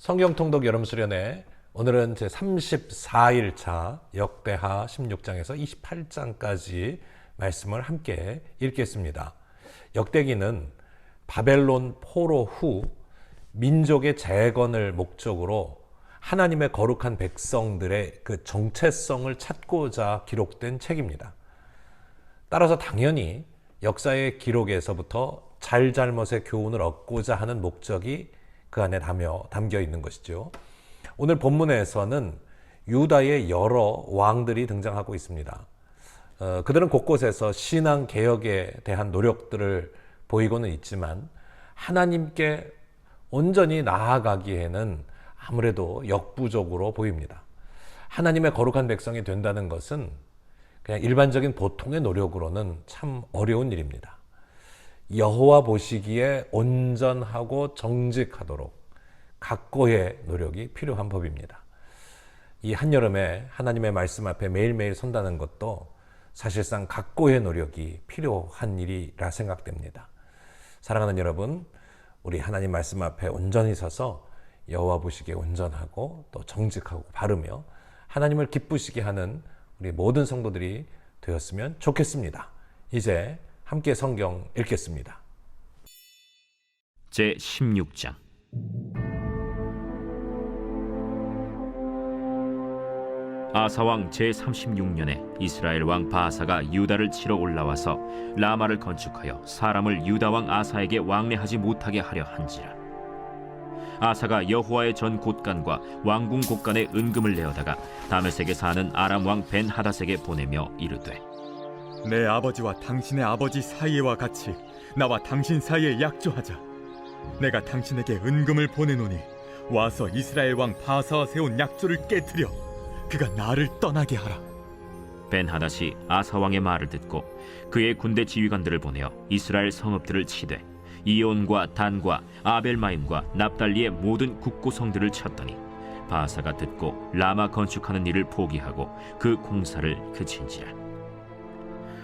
성경 통독 여름 수련회 오늘은 제 34일차 역대하 16장에서 28장까지 말씀을 함께 읽겠습니다. 역대기는 바벨론 포로 후 민족의 재건을 목적으로 하나님의 거룩한 백성들의 그 정체성을 찾고자 기록된 책입니다. 따라서 당연히 역사의 기록에서부터 잘잘못의 교훈을 얻고자 하는 목적이 그 안에 담겨 있는 것이죠. 오늘 본문에서는 유다의 여러 왕들이 등장하고 있습니다. 그들은 곳곳에서 신앙 개혁에 대한 노력들을 보이고는 있지만 하나님께 온전히 나아가기에는 아무래도 역부족으로 보입니다. 하나님의 거룩한 백성이 된다는 것은 그냥 일반적인 보통의 노력으로는 참 어려운 일입니다. 여호와 보시기에 온전하고 정직하도록 각고의 노력이 필요한 법입니다. 이 한여름에 하나님의 말씀 앞에 매일매일 선다는 것도 사실상 각고의 노력이 필요한 일이라 생각됩니다. 사랑하는 여러분, 우리 하나님 말씀 앞에 온전히 서서 여호와 보시기에 온전하고 또 정직하고 바르며 하나님을 기쁘시게 하는 우리 모든 성도들이 되었으면 좋겠습니다. 이제 함께 성경 읽겠습니다. 제 16장. 아사왕 제 36년에 이스라엘 왕 바아사가 유다를 치러 올라와서 라마를 건축하여 사람을 유다 왕 아사에게 왕래하지 못하게 하려 한지라. 아사가 여호와의 전 곳간과 왕궁 곳간에 은금을 내어다가 다메섹에 사는 아람 왕 벤하닷에게 보내며 이르되, 내 아버지와 당신의 아버지 사이와 같이 나와 당신 사이에 약조하자. 내가 당신에게 은금을 보내노니 와서 이스라엘 왕 바아사와 세운 약조를 깨뜨려 그가 나를 떠나게 하라. 벤하닷이 아사 왕의 말을 듣고 그의 군대 지휘관들을 보내어 이스라엘 성읍들을 치되 이온과 단과 아벨마임과 납달리의 모든 국고성들을 쳤더니 바아사가 듣고 라마 건축하는 일을 포기하고 그 공사를 그친지라.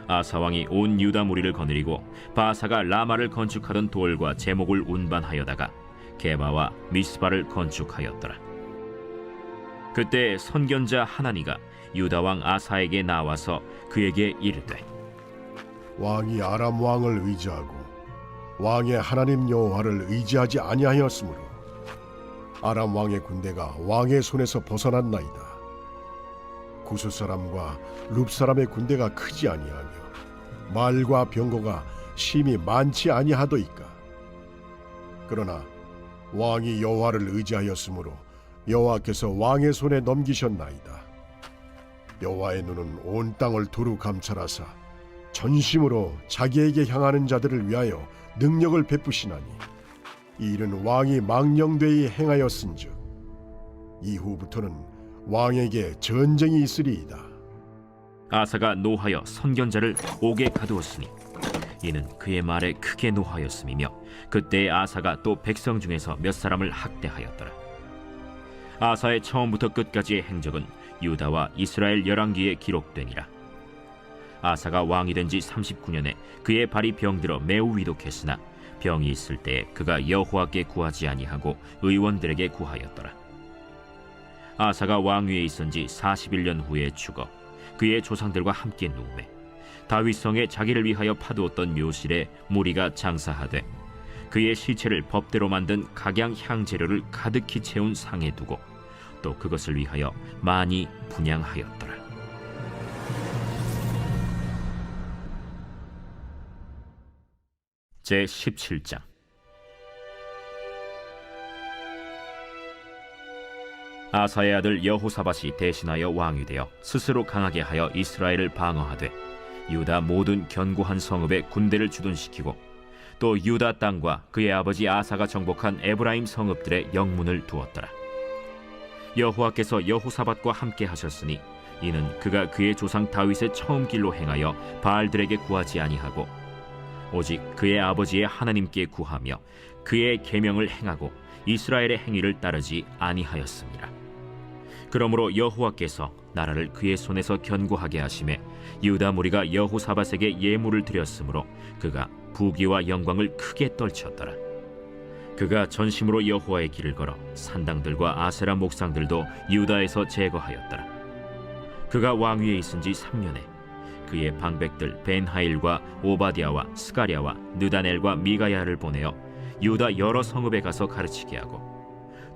아사 왕이 온 유다 무리를 거느리고 바아사가 라마를 건축하던 돌과 제목을 운반하여다가 게바와 미스바를 건축하였더라. 그때 선견자 하나니가 유다 왕 아사에게 나와서 그에게 이르되, 왕이 아람 왕을 의지하고 왕의 하나님 여호와를 의지하지 아니하였으므로 아람 왕의 군대가 왕의 손에서 벗어났나이다. 구스 사람과 룹 사람의 군대가 크지 아니하며 말과 병거가 심히 많지 아니하도이까. 그러나 왕이 여호와를 의지하였으므로 여호와께서 왕의 손에 넘기셨나이다. 여호와의 눈은 온 땅을 두루 감찰하사 전심으로 자기에게 향하는 자들을 위하여 능력을 베푸시나니 이 일은 왕이 망령되이 행하였은즉 이후부터는 왕에게 전쟁이 있으리이다. 아사가 노하여 선견자를 옥에 가두었으니 이는 그의 말에 크게 노하였음이며 그때의 아사가 또 백성 중에서 몇 사람을 학대하였더라. 아사의 처음부터 끝까지의 행적은 유다와 이스라엘 열왕기에 기록되니라. 아사가 왕이 된 지 39년에 그의 발이 병들어 매우 위독했으나 병이 있을 때에 그가 여호와께 구하지 아니하고 의원들에게 구하였더라. 아사가 왕위에 있은 지 41년 후에 죽어 그의 조상들과 함께 누우매 다윗성에 자기를 위하여 파두었던 묘실에 무리가 장사하되 그의 시체를 법대로 만든 각양 향재료를 가득히 채운 상에 두고 또 그것을 위하여 많이 분향하였더라. 제 17장. 아사의 아들 여호사밧이 대신하여 왕이 되어 스스로 강하게 하여 이스라엘을 방어하되 유다 모든 견고한 성읍에 군대를 주둔시키고 또 유다 땅과 그의 아버지 아사가 정복한 에브라임 성읍들의 영문을 두었더라. 여호와께서 여호사밧과 함께 하셨으니 이는 그가 그의 조상 다윗의 처음 길로 행하여 바알들에게 구하지 아니하고 오직 그의 아버지의 하나님께 구하며 그의 계명을 행하고 이스라엘의 행위를 따르지 아니하였습니다. 그러므로 여호와께서 나라를 그의 손에서 견고하게 하심에 유다 무리가 여호사밧에게 예물을 드렸으므로 그가 부귀와 영광을 크게 떨쳤더라. 그가 전심으로 여호와의 길을 걸어 산당들과 아세라 목상들도 유다에서 제거하였더라. 그가 왕위에 있은 지 3년에 그의 방백들 벤하일과 오바디아와 스가랴와 느다넬과 미가야를 보내어 유다 여러 성읍에 가서 가르치게 하고,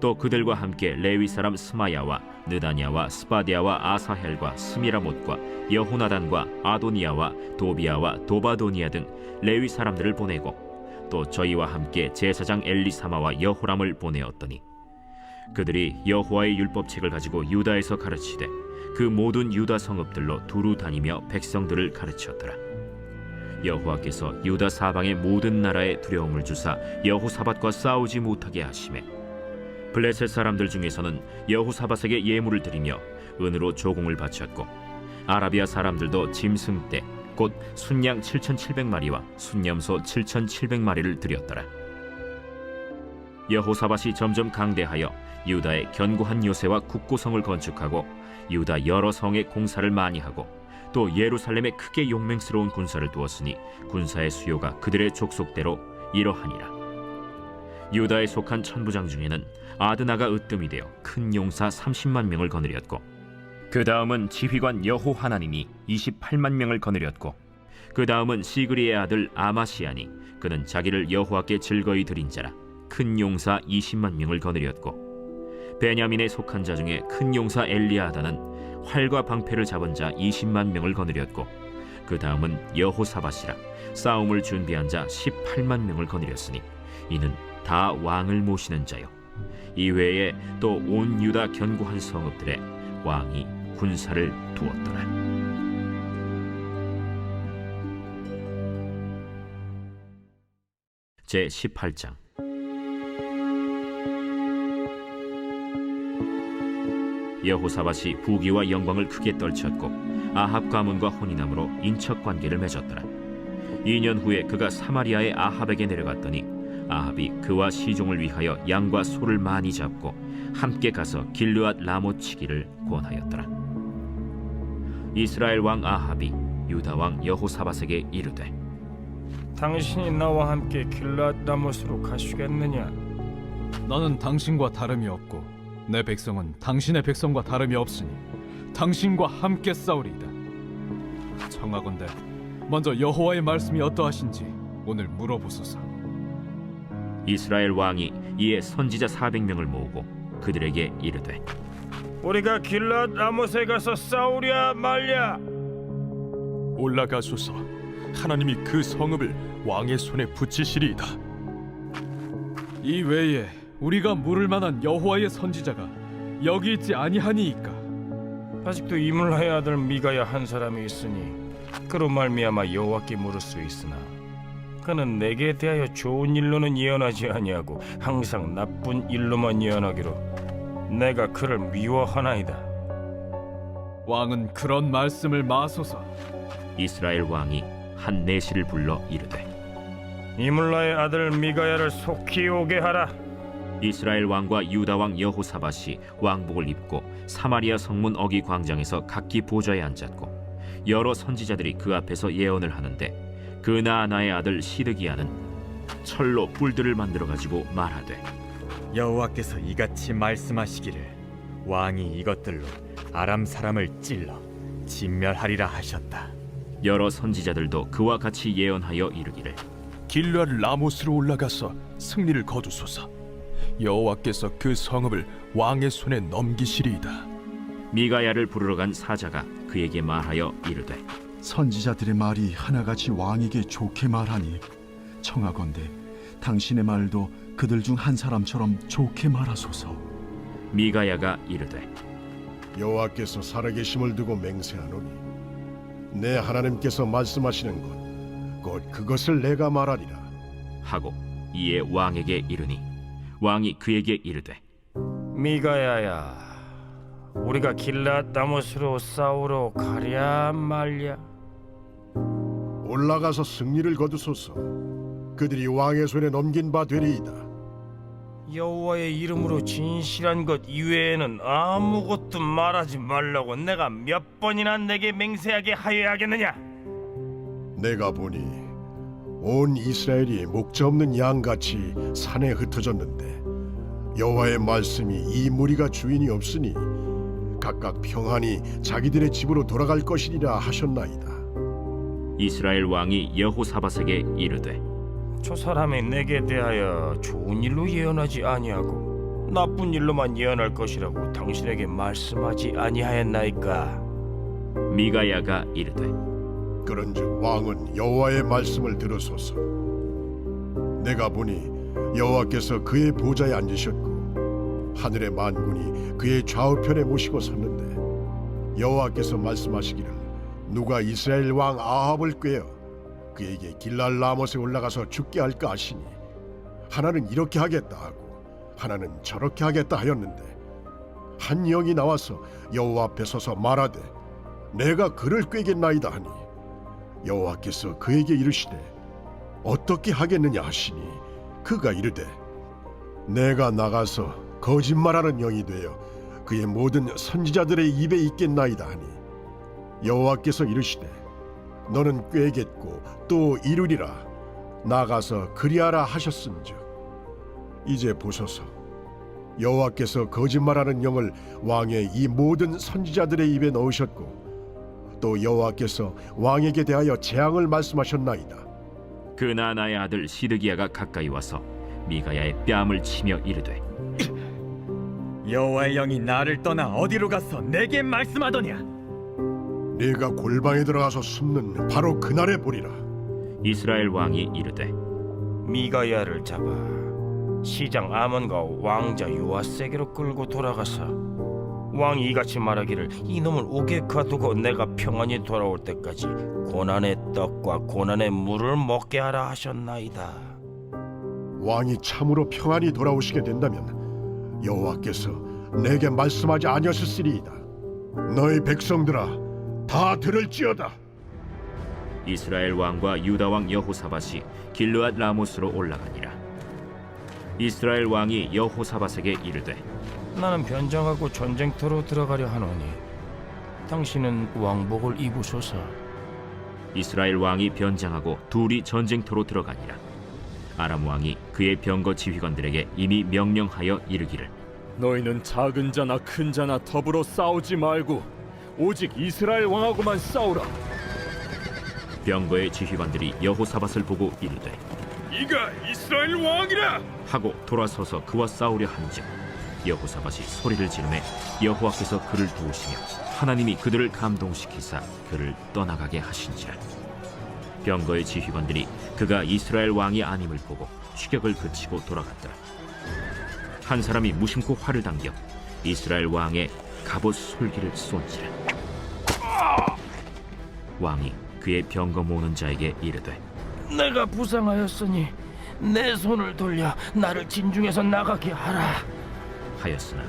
또 그들과 함께 레위 사람 스마야와 느다냐와 스바디아와 아사헬과 스미라못과 여호나단과 아도니아와 도비아와 도바도니아 등 레위 사람들을 보내고, 또 저희와 함께 제사장 엘리사마와 여호람을 보내었더니, 그들이 여호와의 율법책을 가지고 유다에서 가르치되 그 모든 유다 성읍들로 두루 다니며 백성들을 가르치었더라. 여호와께서 유다 사방의 모든 나라에 두려움을 주사 여호사밧과 싸우지 못하게 하시매, 블레셋 사람들 중에서는 여호사밧에게 예물을 드리며 은으로 조공을 바쳤고, 아라비아 사람들도 짐승떼 곧 순양 7,700마리와 순염소 7,700마리를 드렸더라. 여호사밧이 점점 강대하여 유다의 견고한 요새와 국고성을 건축하고 유다 여러 성의 공사를 많이 하고, 또 예루살렘에 크게 용맹스러운 군사를 두었으니 군사의 수요가 그들의 족속대로 이러하니라. 유다에 속한 천부장 중에는 아드나가 으뜸이 되어 큰 용사 30만 명을 거느렸고, 그 다음은 지휘관 여호하나님이 28만 명을 거느렸고, 그 다음은 시그리의 아들 아마시아니, 그는 자기를 여호와께 즐거이 드린 자라, 큰 용사 20만 명을 거느렸고, 베냐민에 속한 자 중에 큰 용사 엘리아다는 활과 방패를 잡은 자 20만 명을 거느렸고, 그 다음은 여호사밧이라 싸움을 준비한 자 18만 명을 거느렸으니 이는 다 왕을 모시는 자요. 이외에 또 온 유다 견고한 성읍들에 왕이 군사를 두었더라. 제 18장. 여호사밧이 부귀와 영광을 크게 떨쳤고 아합 가문과 혼인함으로 인척 관계를 맺었더라. 2년 후에 그가 사마리아의 아합에게 내려갔더니 아합이 그와 시종을 위하여 양과 소를 많이 잡고 함께 가서 길르앗 라못 치기를 권하였더라. 이스라엘 왕 아합이 유다 왕 여호사밧에게 이르되, 당신이 나와 함께 길르앗 라못으로 가시겠느냐? 나는 당신과 다름이 없고 내 백성은 당신의 백성과 다름이 없으니 당신과 함께 싸우리이다. 청하건대 먼저 여호와의 말씀이 어떠하신지 오늘 물어보소서. 이스라엘 왕이 이에 선지자 400명을 모으고 그들에게 이르되, 우리가 길르앗 라못에 가서 싸우랴 말랴? 올라가소서. 하나님이 그 성읍을 왕의 손에 붙이시리이다. 이 외에 우리가 물을 만한 여호와의 선지자가 여기 있지 아니하니이까? 아직도 이물라의 아들 미가야 한 사람이 있으니 그로 말미암아 여호와께 물을 수 있으나 그는 내게 대하여 좋은 일로는 예언하지 아니하고 항상 나쁜 일로만 예언하기로 내가 그를 미워하나이다. 왕은 그런 말씀을 마소서. 이스라엘 왕이 한 내시를 불러 이르되, 이물라의 아들 미가야를 속히 오게 하라. 이스라엘 왕과 유다 왕 여호사밧이 왕복을 입고 사마리아 성문 어기 광장에서 각기 보좌에 앉았고, 여러 선지자들이 그 앞에서 예언을 하는데, 그나아나의 아들 시드기야는 철로 뿔들을 만들어 가지고 말하되, 여호와께서 이같이 말씀하시기를 왕이 이것들로 아람 사람을 찔러 진멸하리라 하셨다. 여러 선지자들도 그와 같이 예언하여 이르기를, 길르앗 라못으로 올라가서 승리를 거두소서. 여호와께서 그 성읍을 왕의 손에 넘기시리이다. 미가야를 부르러 간 사자가 그에게 말하여 이르되, 선지자들의 말이 하나같이 왕에게 좋게 말하니 청하건대 당신의 말도 그들 중 한 사람처럼 좋게 말하소서. 미가야가 이르되, 여호와께서 살아계심을 두고 맹세하노니 내 하나님께서 말씀하시는 것 곧 그것을 내가 말하리라 하고 이에 왕에게 이르니, 왕이 그에게 이르되, 미가야야, 우리가 길르앗 라못으로 싸우러 가랴 말랴? 올라가서 승리를 거두소서. 그들이 왕의 손에 넘긴 바 되리이다. 여호와의 이름으로 진실한 것 이외에는 아무것도 말하지 말라고 내가 몇 번이나 내게 맹세하게 하여야겠느냐? 내가 보니 온 이스라엘이 목자 없는 양같이 산에 흩어졌는데 여호와의 말씀이 이 무리가 주인이 없으니 각각 평안히 자기들의 집으로 돌아갈 것이리라 하셨나이다. 이스라엘 왕이 여호사밧에게 이르되 저 사람이 내게 대하여 좋은 일로 예언하지 아니하고 나쁜 일로만 예언할 것이라고 당신에게 말씀하지 아니하였나이까? 미가야가 이르되 그런즉 왕은 여호와의 말씀을 들으소서. 내가 보니 여호와께서 그의 보좌에 앉으셨고 하늘의 만군이 그의 좌우편에 모시고 섰는데 여호와께서 말씀하시기를 누가 이스라엘 왕 아합을 꾀어 그에게 길랄 라못에 올라가서 죽게 할까 하시니 하나는 이렇게 하겠다 하고 하나는 저렇게 하겠다 하였는데 한 영이 나와서 여호와 앞에 서서 말하되 내가 그를 꾀겠나이다 하니 여호와께서 그에게 이르시되 어떻게 하겠느냐 하시니 그가 이르되 내가 나가서 거짓말하는 영이 되어 그의 모든 선지자들의 입에 있겠나이다 하니 여호와께서 이르시되 너는 꾀겠고 또 이루리라 나가서 그리하라 하셨음즉 이제 보소서 여호와께서 거짓말하는 영을 왕의 이 모든 선지자들의 입에 넣으셨고 또 여호와께서 왕에게 대하여 재앙을 말씀하셨나이다. 그 나나의 아들 시드기야가 가까이 와서 미가야의 뺨을 치며 이르되 여호와의 영이 나를 떠나 어디로 가서 내게 말씀하더냐? 네가 골방에 들어가서 숨는 바로 그날에 보리라. 이스라엘 왕이 이르되 미가야를 잡아 시장 아몬과 왕자 요아세게로 끌고 돌아가서 왕이 이같이 말하기를 이놈을 옥에 가두고 내가 평안히 돌아올 때까지 고난의 떡과 고난의 물을 먹게 하라 하셨나이다. 왕이 참으로 평안히 돌아오시게 된다면 여호와께서 내게 말씀하지 아니하셨으리이다. 너희 백성들아 다 들을지어다. 이스라엘 왕과 유다 왕 여호사밧이 길르앗 라못으로 올라가니라. 이스라엘 왕이 여호사밧에게 이르되 나는 변장하고 전쟁터로 들어가려 하노니 당신은 왕복을 입으소서. 이스라엘 왕이 변장하고 둘이 전쟁터로 들어가니라. 아람 왕이 그의 병거 지휘관들에게 이미 명령하여 이르기를 너희는 작은 자나 큰 자나 더불어 싸우지 말고 오직 이스라엘 왕하고만 싸우라. 병거의 지휘관들이 여호사밧을 보고 이르되 이가 이스라엘 왕이라 하고 돌아서서 그와 싸우려 한즉 여호사밧이 소리를 지르매 여호와께서 그를 도우시며 하나님이 그들을 감동시키사 그를 떠나가게 하신지라. 병거의 지휘관들이 그가 이스라엘 왕이 아님을 보고 추격을 그치고 돌아갔더라. 한 사람이 무심코 활을 당겨 이스라엘 왕의 갑옷 솔기를 쏜지라. 왕이 그의 병거 모는 자에게 이르되 내가 부상하였으니 내 손을 돌려 나를 진중에서 나가게 하라 하였으나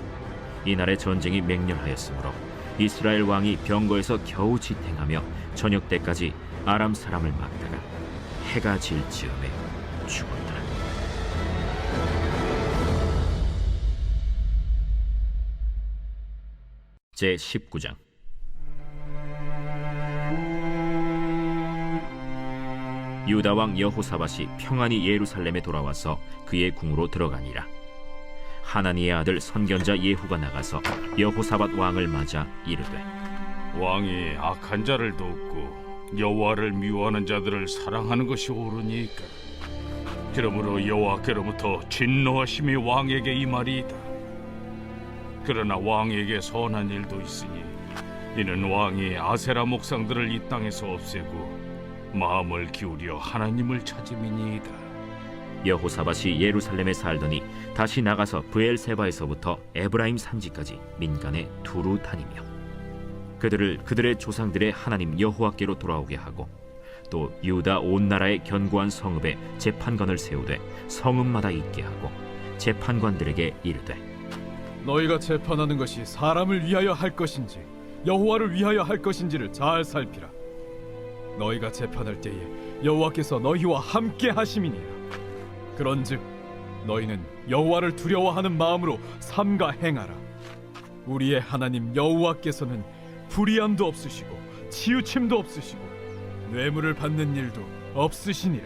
이날의 전쟁이 맹렬하였으므로 이스라엘 왕이 병거에서 겨우 지탱하며 저녁 때까지 아람 사람을 막다가 해가 질 즈음에 죽었더라. 제 19장. 유다 왕 여호사밧이 평안히 예루살렘에 돌아와서 그의 궁으로 들어가니라. 하나니의 아들 선견자 예후가 나가서 여호사밧 왕을 맞아 이르되 왕이 악한 자를 돕고 여호와를 미워하는 자들을 사랑하는 것이 옳으니까 그러므로 여호와께로부터 진노하심이 왕에게 임하리이다. 그러나 왕에게 선한 일도 있으니 이는 왕이 아세라 목상들을 이 땅에서 없애고 마음을 기울여 하나님을 찾음이니이다. 여호사밧이 예루살렘에 살더니 다시 나가서 브엘세바에서부터 에브라임 산지까지 민간에 두루 다니며 그들을 그들의 조상들의 하나님 여호와께로 돌아오게 하고 또 유다 온 나라의 견고한 성읍에 재판관을 세우되 성읍마다 있게 하고 재판관들에게 이르되 너희가 재판하는 것이 사람을 위하여 할 것인지 여호와를 위하여 할 것인지를 잘 살피라. 너희가 재판할 때에 여호와께서 너희와 함께 하심이니라. 그런즉 너희는 여호와를 두려워하는 마음으로 삼가 행하라. 우리의 하나님 여호와께서는 불의함도 없으시고 치우침도 없으시고 뇌물을 받는 일도 없으시니라.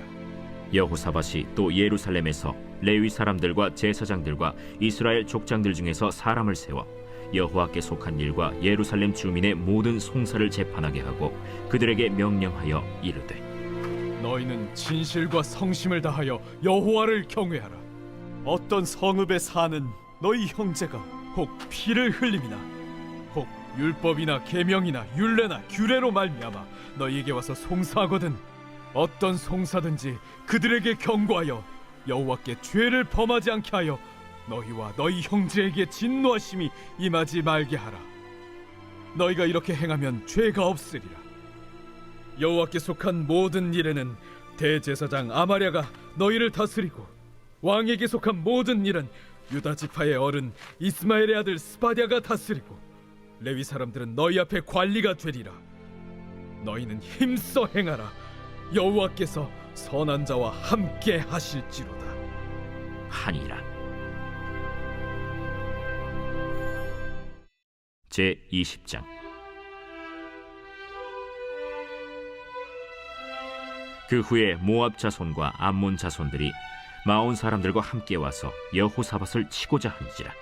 여호사밧이 또 예루살렘에서 레위 사람들과 제사장들과 이스라엘 족장들 중에서 사람을 세워 여호와께 속한 일과 예루살렘 주민의 모든 송사를 재판하게 하고 그들에게 명령하여 이르되 너희는 진실과 성심을 다하여 여호와를 경외하라. 어떤 성읍에 사는 너희 형제가 혹 피를 흘림이나 혹 율법이나 계명이나 율례나 규례로 말미암아 너희에게 와서 송사하거든 어떤 송사든지 그들에게 경고하여 여호와께 죄를 범하지 않게 하여 너희와 너희 형제에게 진노하심이 임하지 말게 하라. 너희가 이렇게 행하면 죄가 없으리라. 여호와께 속한 모든 일에는 대제사장 아마랴가 너희를 다스리고 왕에게 속한 모든 일은 유다 지파의 어른 이스마엘의 아들 스바랴가 다스리고 레위 사람들은 너희 앞에 관리가 되리라. 너희는 힘써 행하라. 여호와께서 선한 자와 함께 하실지로다 하니라. 제20장. 그 후에 모압 자손과 암몬 자손들이 마온 사람들과 함께 와서 여호사밧을 치고자 한지라.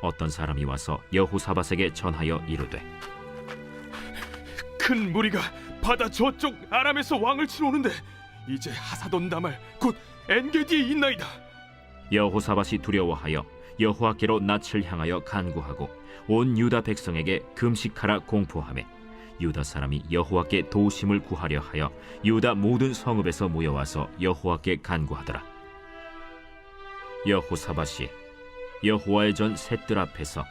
어떤 사람이 와서 여호사밧에게 전하여 이르되 큰 무리가 바다 저쪽 아람에서 왕을 치러 오는데 이제 하사돈 다말 곧 엔게디에 있나이다. 여호사밧이 두려워하여 여호와께로 낯을 향하여 간구하고 온 유다 백성에게 금식하라 공포하며 유다 사람이 여호와께 도우심을 구하려 하여 유다 모든 성읍에서 모여와서 여호와께 간구하더라. 여호사밧이 여호와의 전 셋들 앞에서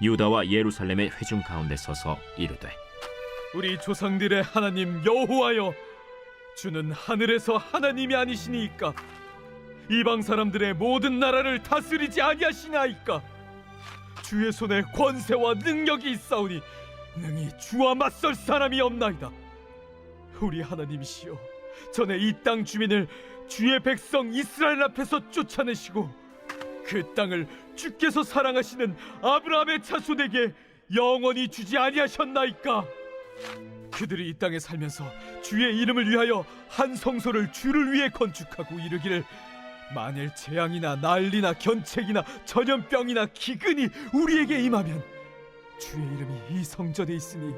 유다와 예루살렘의 회중 가운데 서서 이르되 우리 조상들의 하나님 여호와여, 주는 하늘에서 하나님이 아니시니이까 이방 사람들의 모든 나라를 다스리지 아니하시나이까. 주의 손에 권세와 능력이 있사오니 능히 주와 맞설 사람이 없나이다. 우리 하나님이시여, 전에 이 땅 주민을 주의 백성 이스라엘 앞에서 쫓아내시고 그 땅을 주께서 사랑하시는 아브라함의 자손에게 영원히 주지 아니하셨나이까. 그들이 이 땅에 살면서 주의 이름을 위하여 한 성소를 주를 위해 건축하고 이르기를 만일 재앙이나 난리나 견책이나 전염병이나 기근이 우리에게 임하면 주의 이름이 이 성전에 있으니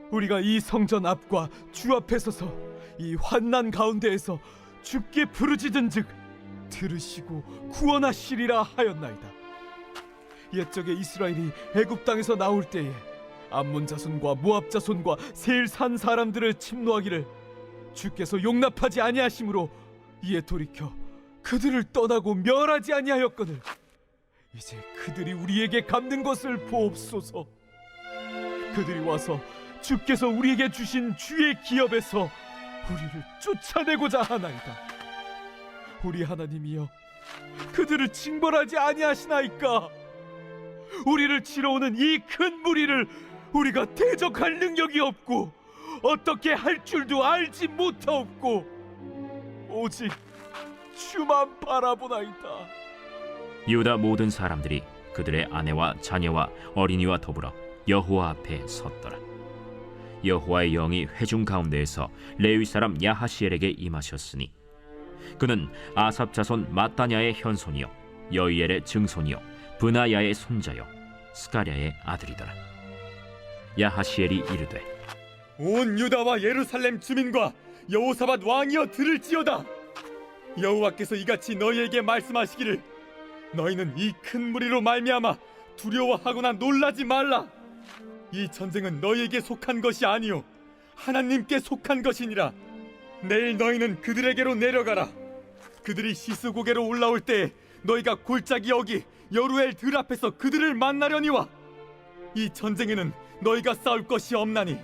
우리가 이 성전 앞과 주 앞에 서서 이 환난 가운데에서 주께 부르짖은즉 들으시고 구원하시리라 하였나이다. 옛적에 이스라엘이 애굽 땅에서 나올 때에 암몬 자손과 모압 자손과 세일 산 사람들을 침노하기를 주께서 용납하지 아니하심으로 이에 돌이켜 그들을 떠나고 멸하지 아니하였거늘 이제 그들이 우리에게 갚는 것을 보옵소서. 그들이 와서 주께서 우리에게 주신 주의 기업에서 우리를 쫓아내고자 하나이다. 우리 하나님이여, 그들을 징벌하지 아니하시나이까. 우리를 치러 오는 이 큰 무리를 우리가 대적할 능력이 없고 어떻게 할 줄도 알지 못하옵고 오직 주만 바라보나이다. 유다 모든 사람들이 그들의 아내와 자녀와 어린이와 더불어 여호와 앞에 섰더라. 여호와의 영이 회중 가운데에서 레위 사람 야하시엘에게 임하셨으니 그는 아삽 자손 마따냐의 현손이요 여이엘의 증손이요 브나야의 손자요 스가랴의 아들이더라. 야하시엘이 이르되 온 유다와 예루살렘 주민과 여호사밧 왕이여 들을지어다. 여호와께서 이같이 너희에게 말씀하시기를 너희는 이 큰 무리로 말미암아 두려워하거나 놀라지 말라. 이 전쟁은 너희에게 속한 것이 아니요 하나님께 속한 것이니라. 내일 너희는 그들에게로 내려가라. 그들이 시스고개로 올라올 때에 너희가 골짜기 여기 여루엘 들 앞에서 그들을 만나려니와 이 전쟁에는 너희가 싸울 것이 없나니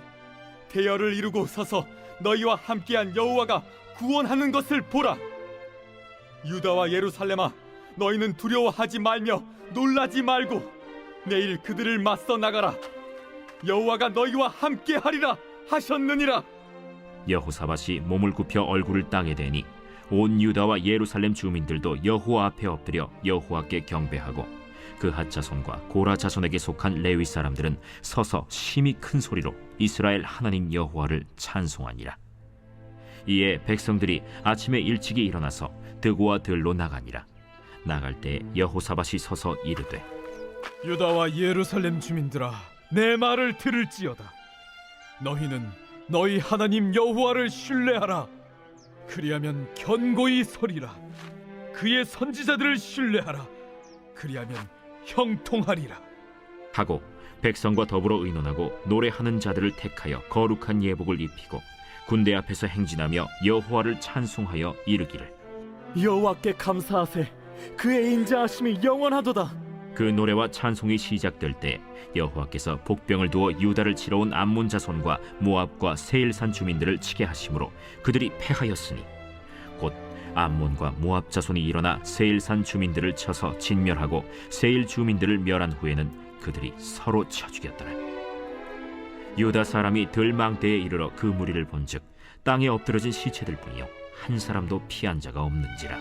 대열을 이루고 서서 너희와 함께한 여호와가 구원하는 것을 보라. 유다와 예루살렘아, 너희는 두려워하지 말며 놀라지 말고 내일 그들을 맞서 나가라. 여호와가 너희와 함께하리라 하셨느니라. 여호사밧이 몸을 굽혀 얼굴을 땅에 대니 온 유다와 예루살렘 주민들도 여호와 앞에 엎드려 여호와께 경배하고 그핫 자손과 고라 자손에게 속한 레위 사람들은 서서 심히 큰 소리로 이스라엘 하나님 여호와를 찬송하니라. 이에 백성들이 아침에 일찍이 일어나서 드고와 들로 나가니라. 나갈 때 여호사밧이 서서 이르되 유다와 예루살렘 주민들아, 내 말을 들을지어다. 너희는 너희 하나님 여호와를 신뢰하라. 그리하면 견고히 서리라. 그의 선지자들을 신뢰하라. 그리하면 형통하리라. 하고 백성과 더불어 의논하고 노래하는 자들을 택하여 거룩한 예복을 입히고 군대 앞에서 행진하며 여호와를 찬송하여 이르기를 여호와께 감사하세. 그의 인자하심이 영원하도다. 그 노래와 찬송이 시작될 때 여호와께서 복병을 두어 유다를 치러 온 암몬 자손과 모압과 세일산 주민들을 치게 하심으로 그들이 패하였으니 곧 암몬과 모압 자손이 일어나 세일산 주민들을 쳐서 진멸하고 세일 주민들을 멸한 후에는 그들이 서로 쳐 죽였더라. 유다 사람이 들망대에 이르러 그 무리를 본즉 땅에 엎드러진 시체들 뿐이요 한 사람도 피한 자가 없는지라.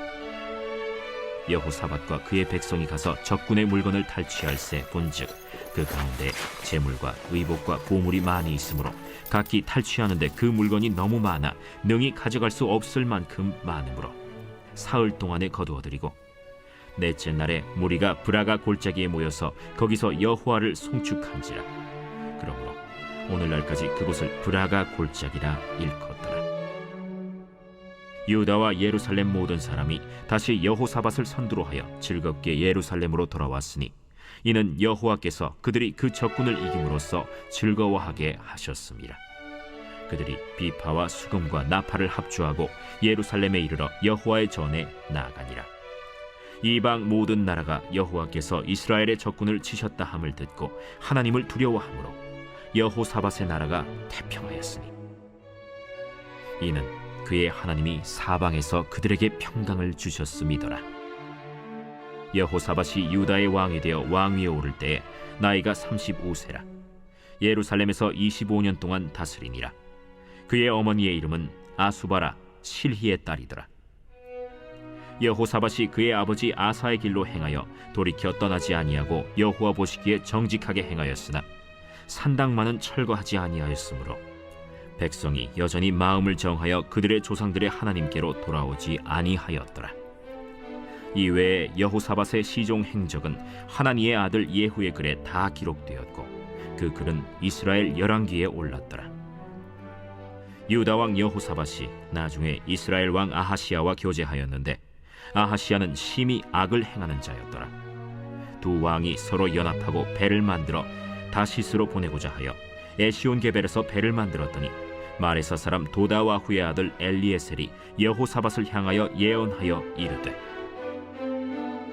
여호사밧과 그의 백성이 가서 적군의 물건을 탈취할새 본즉 그 가운데 재물과 의복과 보물이 많이 있으므로 각기 탈취하는데 그 물건이 너무 많아 능히 가져갈 수 없을 만큼 많으므로 사흘 동안에 거두어들이고 넷째 날에 무리가 브라가 골짜기에 모여서 거기서 여호와를 송축한지라. 그러므로 오늘날까지 그곳을 브라가 골짜기라 일컫더라. 유다와 예루살렘 모든 사람이 다시 여호사밧을 선두로 하여 즐겁게 예루살렘으로 돌아왔으니 이는 여호와께서 그들이 그 적군을 이김으로써 즐거워하게 하셨습니다. 그들이 비파와 수금과 나팔을 합주하고 예루살렘에 이르러 여호와의 전에 나아가니라. 이방 모든 나라가 여호와께서 이스라엘의 적군을 치셨다 함을 듣고 하나님을 두려워하므로 여호사밧의 나라가 태평하였으니 이는 그의 하나님이 사방에서 그들에게 평강을 주셨음이더라. 여호사밧이 유다의 왕이 되어 왕위에 오를 때에 나이가 35세라. 예루살렘에서 25년 동안 다스리니라. 그의 어머니의 이름은 아수바라 실히의 딸이더라. 여호사밧이 그의 아버지 아사의 길로 행하여 돌이켜 떠나지 아니하고 여호와 보시기에 정직하게 행하였으나 산당만은 철거하지 아니하였으므로 백성이 여전히 마음을 정하여 그들의 조상들의 하나님께로 돌아오지 아니하였더라. 이외에 여호사밧의 시종 행적은 하나니의 아들 예후의 글에 다 기록되었고 그 글은 이스라엘 열왕기에 올랐더라. 유다 왕 여호사밧이 나중에 이스라엘 왕 아하시야와 교제하였는데 아하시야는 심히 악을 행하는 자였더라. 두 왕이 서로 연합하고 배를 만들어 다시스로 보내고자 하여 에시온 게벨에서 배를 만들었더니 마레사 사람 도다와 후의 아들 엘리에셀이 여호사밧을 향하여 예언하여 이르되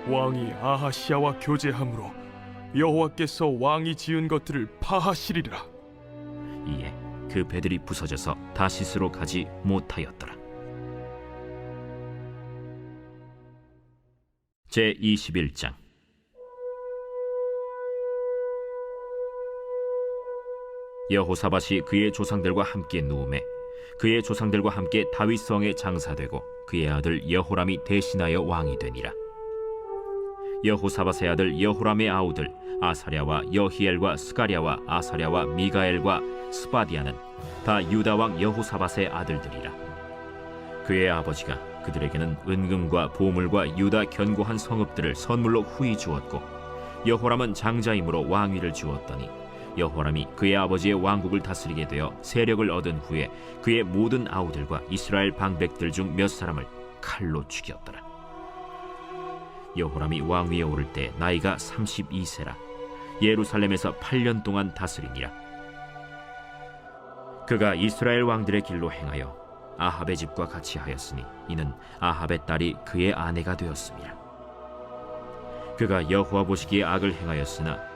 왕이 아하시야와 교제함으로 여호와께서 왕이 지은 것들을 파하시리라. 이에 그 배들이 부서져서 다시스로 가지 못하였더라. 제21장 여호사밧이 그의 조상들과 함께 누우매 그의 조상들과 함께 다윗성에 장사되고 그의 아들 여호람이 대신하여 왕이 되니라. 여호사밧의 아들 여호람의 아우들 아사랴와 여히엘과 스가랴와 아사랴와 미가엘과 스바디아는 다 유다 왕 여호사밧의 아들들이라. 그의 아버지가 그들에게는 은금과 보물과 유다 견고한 성읍들을 선물로 후히 주었고 여호람은 장자이므로 왕위를 주었더니 여호람이 그의 아버지의 왕국을 다스리게 되어 세력을 얻은 후에 그의 모든 아우들과 이스라엘 방백들 중 몇 사람을 칼로 죽였더라. 여호람이 왕위에 오를 때 나이가 32세라. 예루살렘에서 8년 동안 다스리니라. 그가 이스라엘 왕들의 길로 행하여 아합의 집과 같이 하였으니 이는 아합의 딸이 그의 아내가 되었습니다. 그가 여호와 보시기에 악을 행하였으나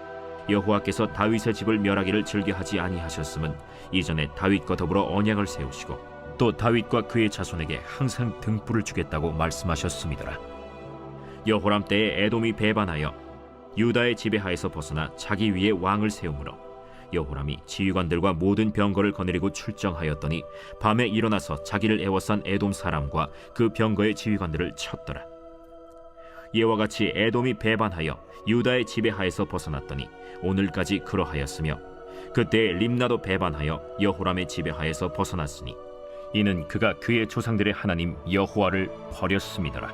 여호와께서 다윗의 집을 멸하기를 즐겨하지 아니하셨음은 이전에 다윗과 더불어 언약을 세우시고 또 다윗과 그의 자손에게 항상 등불을 주겠다고 말씀하셨음이더라. 여호람 때에 에돔이 배반하여 유다의 지배하에서 벗어나 자기 위에 왕을 세우므로 여호람이 지휘관들과 모든 병거를 거느리고 출정하였더니 밤에 일어나서 자기를 애워싼 에돔 사람과 그 병거의 지휘관들을 쳤더라. 이와 같이 에돔이 배반하여 유다의 지배하에서 벗어났더니 오늘까지 그러하였으며 그때 림나도 배반하여 여호람의 지배하에서 벗어났으니 이는 그가 그의 조상들의 하나님 여호와를 버렸음이더라.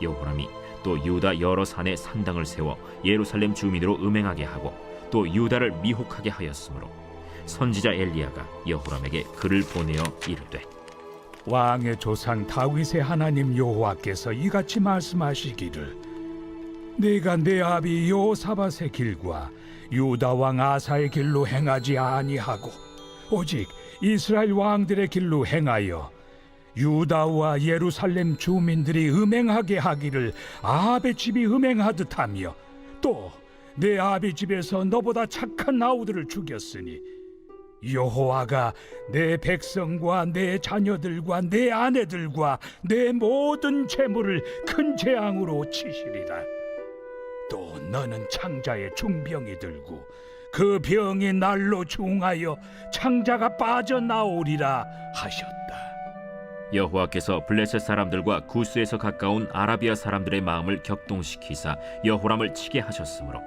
여호람이 또 유다 여러 산에 산당을 세워 예루살렘 주민으로 음행하게 하고 또 유다를 미혹하게 하였으므로 선지자 엘리야가 여호람에게 글을 보내어 이르되 왕의 조상 다윗의 하나님 여호와께서 이같이 말씀하시기를 네가 내 아비 여호사밧의 길과 유다 왕 아사의 길로 행하지 아니하고 오직 이스라엘 왕들의 길로 행하여 유다와 예루살렘 주민들이 음행하게 하기를 아합의 집이 음행하듯 하며 또 내 아비 집에서 너보다 착한 아우들을 죽였으니 여호와가 내 백성과 내 자녀들과 내 아내들과 내 모든 재물을 큰 재앙으로 치시리라. 또 너는 창자에 중병이 들고 그 병이 날로 중하여 창자가 빠져나오리라 하셨다. 여호와께서 블레셋 사람들과 구스에서 가까운 아라비아 사람들의 마음을 격동시키사 여호람을 치게 하셨으므로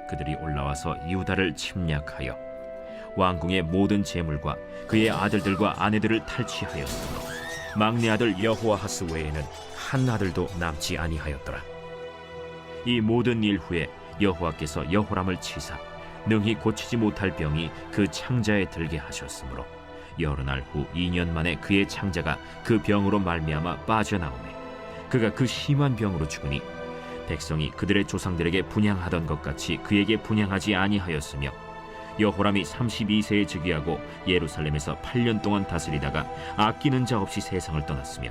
그들이 올라와서 유다를 침략하여 왕궁의 모든 재물과 그의 아들들과 아내들을 탈취하였으므로 막내 아들 여호아하스 외에는 한 아들도 남지 아니하였더라. 이 모든 일 후에 여호와께서 여호람을 치사 능히 고치지 못할 병이 그 창자에 들게 하셨으므로 여러 날 후 2년 만에 그의 창자가 그 병으로 말미암아 빠져나오매 그가 그 심한 병으로 죽으니 백성이 그들의 조상들에게 분향하던 것 같이 그에게 분향하지 아니하였으며 여호람이 32세에 즉위하고 예루살렘에서 8년 동안 다스리다가 아끼는 자 없이 세상을 떠났으며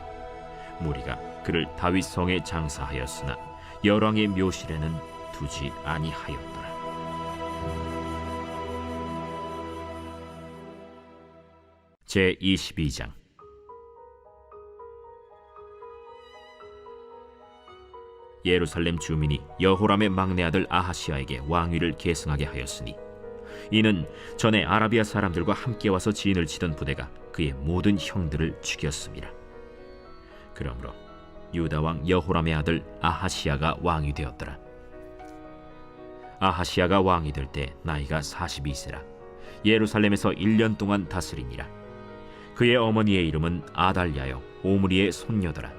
무리가 그를 다윗 성에 장사하였으나 열왕의 묘실에는 두지 아니하였더라. 제 22장. 예루살렘 주민이 여호람의 막내 아들 아하시아에게 왕위를 계승하게 하였으니 이는 전에 아라비아 사람들과 함께 와서 지인을 치던 부대가 그의 모든 형들을 죽였습니다. 그러므로 유다 왕 여호람의 아들 아하시아가 왕이 되었더라. 아하시아가 왕이 될 때 나이가 42세라 예루살렘에서 1년 동안 다스리니라. 그의 어머니의 이름은 아달랴요 오므리의 손녀더라.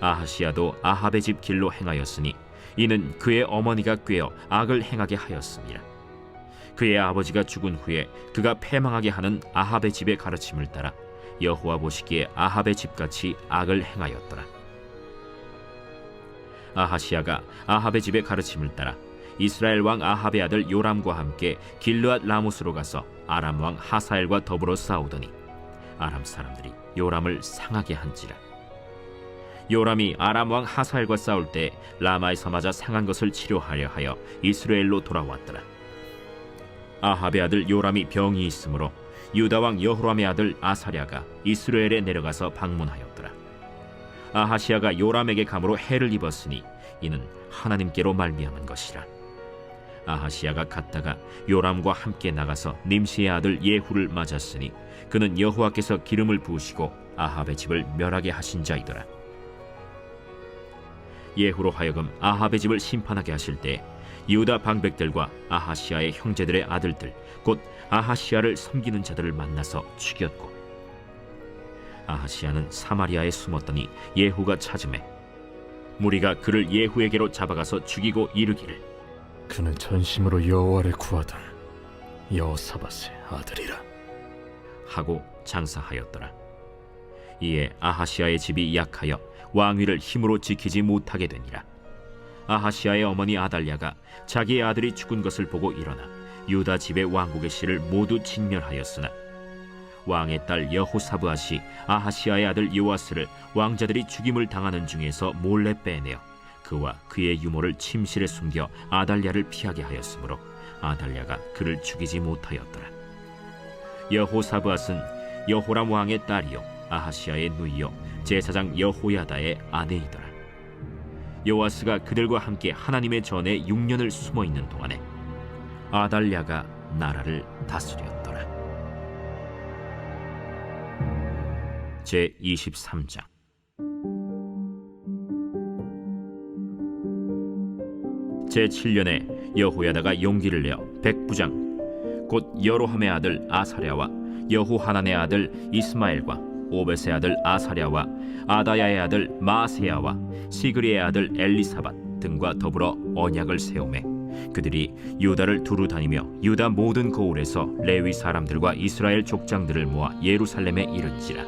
아하시아도 아합의 집 길로 행하였으니 이는 그의 어머니가 꾀어 악을 행하게 하였습니다. 그의 아버지가 죽은 후에 그가 패망하게 하는 아합의 집의 가르침을 따라 여호와 보시기에 아합의 집같이 악을 행하였더라. 아하시아가 아합의 집의 가르침을 따라 이스라엘 왕 아합의 아들 요람과 함께 길르앗 라모스로 가서 아람 왕 하사엘과 더불어 싸우더니 아람 사람들이 요람을 상하게 한지라. 요람이 아람 왕 하사엘과 싸울 때 라마에서 맞아 상한 것을 치료하려 하여 이스라엘로 돌아왔더라. 아합의 아들 요람이 병이 있으므로 유다 왕 여호람의 아들 아사랴가 이스라엘에 내려가서 방문하였더라. 아하시아가 요람에게 감으로 해를 입었으니 이는 하나님께로 말미암은 것이라. 아하시아가 갔다가 요람과 함께 나가서 nim시의 아들 예후를 맞았으니 그는 여호와께서 기름을 부으시고 아합의 집을 멸하게 하신 자이더라. 예후로 하여금 아합의 집을 심판하게 하실 때 유다 방백들과 아하시아의 형제들의 아들들 곧 아하시아를 섬기는 자들을 만나서 죽였고 아하시아는 사마리아에 숨었더니 예후가 찾음에 무리가 그를 예후에게로 잡아가서 죽이고 이르기를 그는 전심으로 여호와를 구하던 여호사밧의 아들이라 하고 장사하였더라. 이에 아하시아의 집이 약하여 왕위를 힘으로 지키지 못하게 되니라. 아하시아의 어머니 아달랴가 자기의 아들이 죽은 것을 보고 일어나 유다 집의 왕국의 씨를 모두 진멸하였으나 왕의 딸 여호사브앗이 아하시아의 아들 요아스를 왕자들이 죽임을 당하는 중에서 몰래 빼내어 그와 그의 유모를 침실에 숨겨 아달랴를 피하게 하였으므로 아달랴가 그를 죽이지 못하였더라. 여호사브앗은 여호람 왕의 딸이요 아하시아의 누이요 제사장 여호야다의 아내이더라. 요아스가 그들과 함께 하나님의 전에 6년을 숨어 있는 동안에 아달랴가 나라를 다스렸더라. 제 23장. 제 7년에 여호야다가 용기를 내어 백부장 곧 여로함의 아들 아사랴와 여호하난의 아들 이스마엘과 오벳의 아들 아사랴와 아다야의 아들 마아세야와 시그리의 아들 엘리사밧 등과 더불어 언약을 세우매 그들이 유다를 두루 다니며 유다 모든 고을에서 레위 사람들과 이스라엘 족장들을 모아 예루살렘에 이른지라.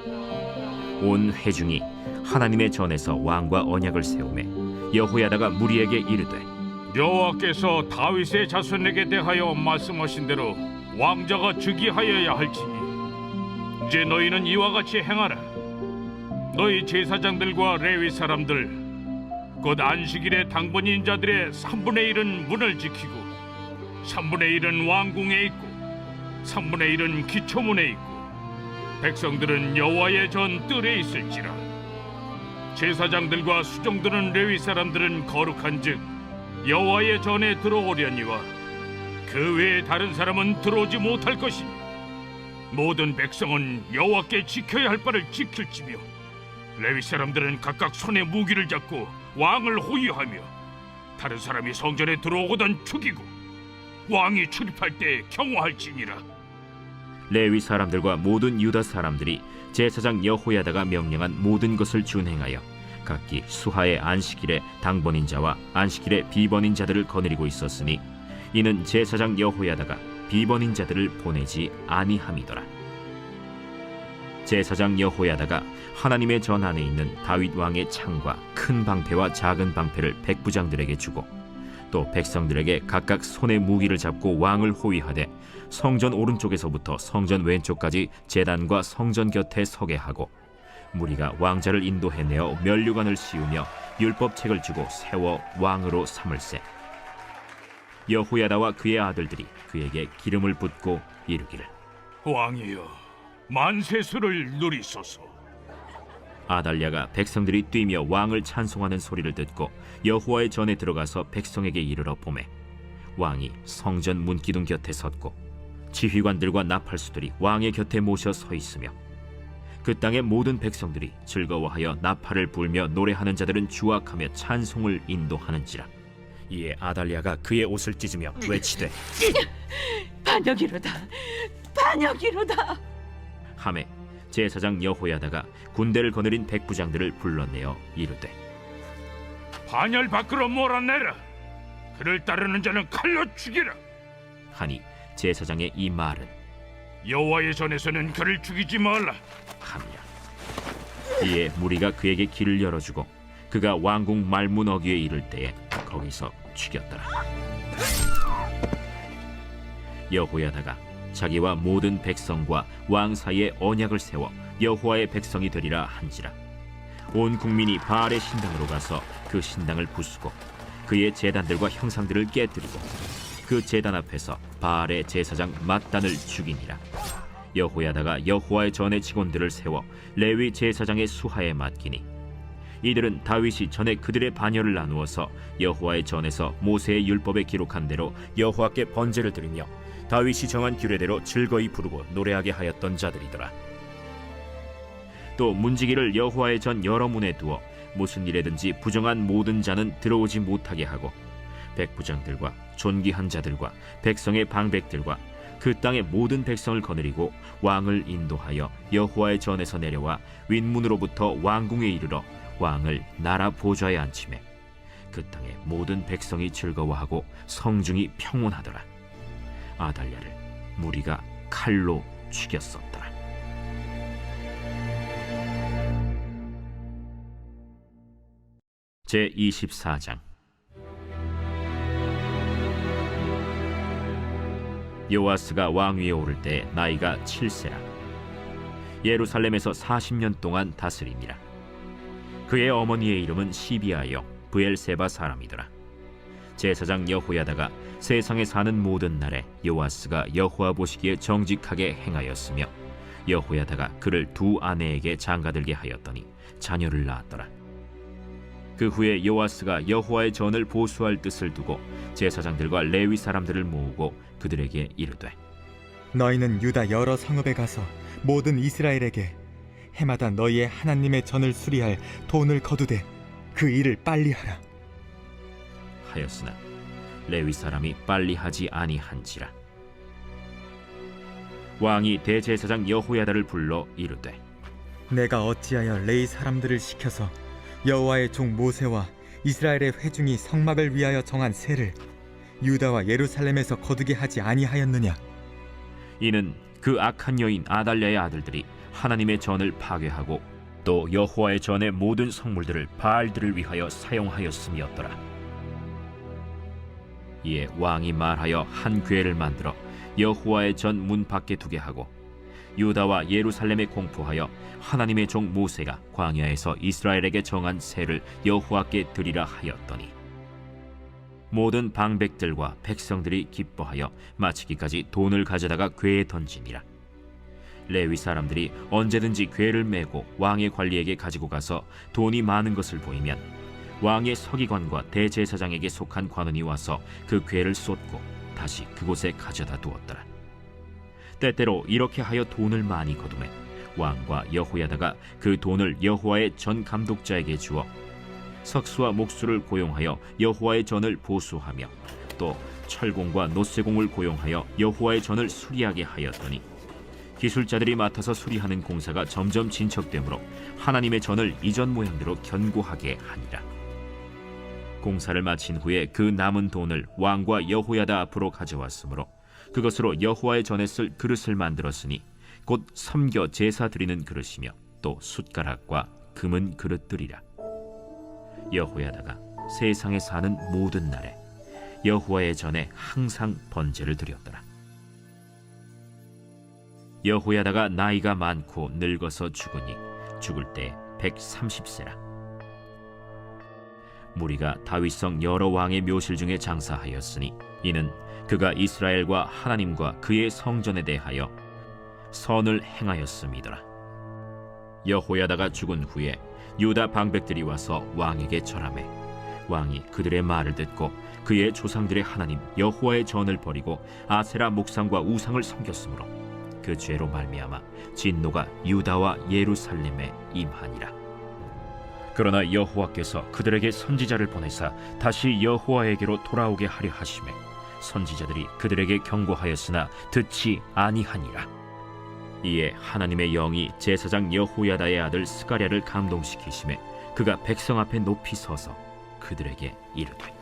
온 회중이 하나님의 전에서 왕과 언약을 세우매 여호야다가 무리에게 이르되 여호와께서 다윗의 자손에게 대하여 말씀하신 대로 왕자가 즉위하여야 할지니 이제 너희는 이와 같이 행하라. 너희 제사장들과 레위 사람들 곧 안식일에 당번인 자들의 3분의 1은 문을 지키고 3분의 1은 왕궁에 있고 3분의 1은 기초문에 있고 백성들은 여호와의 전 뜰에 있을지라. 제사장들과 수종드는 레위 사람들은 거룩한즉 여호와의 전에 들어오려니와 그 외에 다른 사람은 들어오지 못할 것이니 모든 백성은 여호와께 지켜야 할 바를 지킬지며 레위 사람들은 각각 손에 무기를 잡고 왕을 호위하며 다른 사람이 성전에 들어오거든 죽이고 왕이 출입할 때 경호할지니라. 레위 사람들과 모든 유다 사람들이 제사장 여호야다가 명령한 모든 것을 준행하여 각기 수하의 안식일에 당번인 자와 안식일에 비번인 자들을 거느리고 있었으니 이는 제사장 여호야다가 비번인 자들을 보내지 아니함이더라. 제사장 여호야다가 하나님의 전 안에 있는 다윗 왕의 창과 큰 방패와 작은 방패를 백부장들에게 주고 또 백성들에게 각각 손에 무기를 잡고 왕을 호위하되 성전 오른쪽에서부터 성전 왼쪽까지 제단과 성전 곁에 서게 하고 무리가 왕자를 인도해내어 면류관을 씌우며 율법책을 주고 세워 왕으로 삼을세. 여호야다와 그의 아들들이 그에게 기름을 붓고 이르기를 왕이여 만세수를 누리소서. 아달랴가 백성들이 뛰며 왕을 찬송하는 소리를 듣고 여호와의 전에 들어가서 백성에게 이르러 보매 왕이 성전 문기둥 곁에 섰고 지휘관들과 나팔수들이 왕의 곁에 모셔 서 있으며 그 땅의 모든 백성들이 즐거워하여 나팔을 불며 노래하는 자들은 주악하며 찬송을 인도하는지라. 이에 아달랴가 그의 옷을 찢으며 외치되 반역이로다, 반역이로다 하매 제사장 여호야다가 군대를 거느린 백부장들을 불러내어 이르되 반열 밖으로 몰아내라. 그를 따르는 자는 칼로 죽이라. 하니 제사장의 이 말은 여호와의 전에서는 그를 죽이지 말라 함이라. 이에 무리가 그에게 길을 열어주고 그가 왕궁 말문 어귀에 이를 때에 거기서 죽였더라. 여호야다가 자기와 모든 백성과 왕 사이에 언약을 세워 여호와의 백성이 되리라 한지라. 온 국민이 바알의 신당으로 가서 그 신당을 부수고 그의 제단들과 형상들을 깨뜨리고 그 제단 앞에서 바알의 제사장 mat단을 죽이니라. 여호야다가 여호와의 전의 직원들을 세워 레위 제사장의 수하에 맡기니 이들은 다윗이 전에 그들의 반열을 나누어서 여호와의 전에서 모세의 율법에 기록한 대로 여호와께 번제를 드리며 다윗이 정한 규례대로 즐거이 부르고 노래하게 하였던 자들이더라. 또 문지기를 여호와의 전 여러 문에 두어 무슨 일에든지 부정한 모든 자는 들어오지 못하게 하고 백부장들과 존귀한 자들과 백성의 방백들과 그 땅의 모든 백성을 거느리고 왕을 인도하여 여호와의 전에서 내려와 윗문으로부터 왕궁에 이르러 왕을 나라 보좌에 앉히매 그 땅의 모든 백성이 즐거워하고 성중이 평온하더라. 아달랴를 무리가 칼로 죽였었더라. 제24장. 요아스가 왕위에 오를 때 나이가 7세라. 예루살렘에서 40년 동안 다스리니라. 그의 어머니의 이름은 시비아여 브엘세바 사람이더라. 제사장 여호야다가 세상에 사는 모든 날에 요아스가 여호와 보시기에 정직하게 행하였으며 여호야다가 그를 두 아내에게 장가들게 하였더니 자녀를 낳았더라. 그 후에 요아스가 여호와의 전을 보수할 뜻을 두고 제사장들과 레위 사람들을 모으고 그들에게 이르되 너희는 유다 여러 성읍에 가서 모든 이스라엘에게 해마다 너희의 하나님의 전을 수리할 돈을 거두되 그 일을 빨리 하라 하였으나 레위 사람이 빨리 하지 아니한지라. 왕이 대제사장 여호야다를 불러 이르되 내가 어찌하여 레위 사람들을 시켜서 여호와의 종 모세와 이스라엘의 회중이 성막을 위하여 정한 세를 유다와 예루살렘에서 거두게 하지 아니하였느냐? 이는 그 악한 여인 아달랴의 아들들이 하나님의 전을 파괴하고 또 여호와의 전의 모든 성물들을 바알들을 위하여 사용하였음이었더라. 이에 왕이 말하여 한 궤를 만들어 여호와의 전 문 밖에 두게 하고 유다와 예루살렘에 공포하여 하나님의 종 모세가 광야에서 이스라엘에게 정한 세를 여호와께 드리라 하였더니 모든 방백들과 백성들이 기뻐하여 마치기까지 돈을 가져다가 궤에 던지니라. 레위 사람들이 언제든지 궤를 메고 왕의 관리에게 가지고 가서 돈이 많은 것을 보이면 왕의 서기관과 대제사장에게 속한 관원이 와서 그 궤를 쏟고 다시 그곳에 가져다 두었더라. 때때로 이렇게 하여 돈을 많이 거두매 왕과 여호야다가 그 돈을 여호와의 전 감독자에게 주어 석수와 목수를 고용하여 여호와의 전을 보수하며 또 철공과 노쇠공을 고용하여 여호와의 전을 수리하게 하였더니 기술자들이 맡아서 수리하는 공사가 점점 진척되므로 하나님의 전을 이전 모양대로 견고하게 하니라. 공사를 마친 후에 그 남은 돈을 왕과 여호야다 앞으로 가져왔으므로 그것으로 여호와의 전에 쓸 그릇을 만들었으니 곧 섬겨 제사 드리는 그릇이며 또 숟가락과 금은 그릇들이라. 여호야다가 세상에 사는 모든 날에 여호와의 전에 항상 번제를 드렸더라. 여호야다가 나이가 많고 늙어서 죽으니 죽을 때 130세라. 무리가 다윗성 여러 왕의 묘실 중에 장사하였으니 이는 그가 이스라엘과 하나님과 그의 성전에 대하여 선을 행하였음이더라. 여호야다가 죽은 후에 유다 방백들이 와서 왕에게 절하매 왕이 그들의 말을 듣고 그의 조상들의 하나님 여호와의 전을 버리고 아세라 목상과 우상을 섬겼으므로 그 죄로 말미암아 진노가 유다와 예루살렘에 임하니라. 그러나 여호와께서 그들에게 선지자를 보내사 다시 여호와에게로 돌아오게 하려 하시매 선지자들이 그들에게 경고하였으나 듣지 아니하니라. 이에 하나님의 영이 제사장 여호야다의 아들 스가랴를 감동시키시매 그가 백성 앞에 높이 서서 그들에게 이르되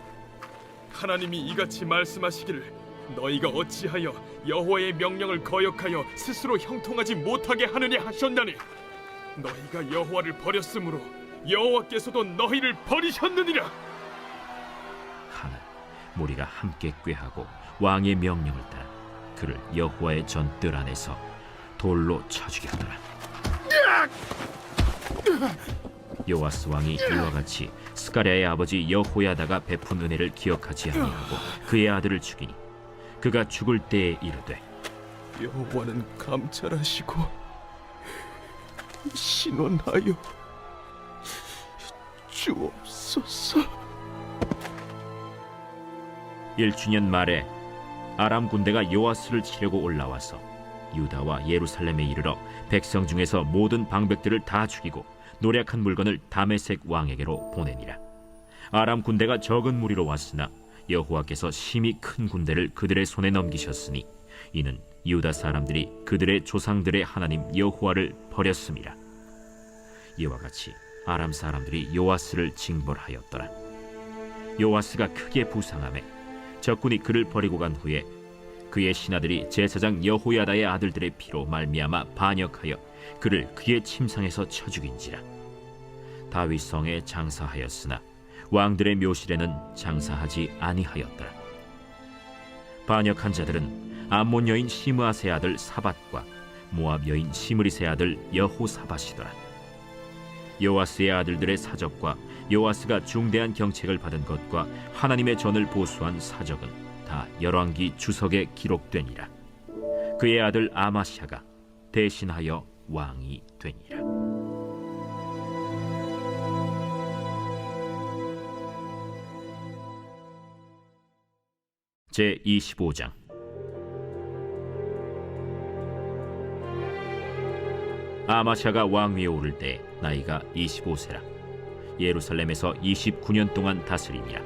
하나님이 이같이 말씀하시기를 너희가 어찌하여 여호와의 명령을 거역하여 스스로 형통하지 못하게 하느냐 하셨나니 너희가 여호와를 버렸으므로 여호와께서도 너희를 버리셨느니라. 하나 무리가 함께 꾀하고 왕의 명령을 따라 그를 여호와의 전 뜰 안에서 돌로 쳐 죽였더라. 요아스 왕이 이와 같이 스가랴의 아버지 여호야다가 베푼 은혜를 기억하지 아니하고 그의 아들을 죽이니 그가 죽을 때에 이르되 여호와는 감찰하시고 신원하여 주옵소서. 1주년 말에 아람 군대가 요아스를 치려고 올라와서 유다와 예루살렘에 이르러 백성 중에서 모든 방백들을 다 죽이고 노략한 물건을 다메섹 왕에게로 보내니라. 아람 군대가 적은 무리로 왔으나 여호와께서 심히 큰 군대를 그들의 손에 넘기셨으니 이는 유다 사람들이 그들의 조상들의 하나님 여호와를 버렸음이라. 이와 같이 아람 사람들이 요아스를 징벌하였더라. 요아스가 크게 부상하매 적군이 그를 버리고 간 후에 그의 신하들이 제사장 여호야다의 아들들의 피로 말미암아 반역하여 그를 그의 침상에서 쳐 죽인지라. 다윗 성에 장사하였으나 왕들의 묘실에는 장사하지 아니하였더라. 반역한 자들은 암몬 여인 시므아세 아들 사밧과 모압 여인 시므리세 아들 여호사밧이더라. 요아스의 아들들의 사적과 요아스가 중대한 경책을 받은 것과 하나님의 전을 보수한 사적은 다 열왕기 주석에 기록되니라. 그의 아들 아마샤가 대신하여 왕이 되니라. 제25장. 아마샤가 왕위에 오를 때 나이가 25세라. 예루살렘에서 29년 동안 다스리니라.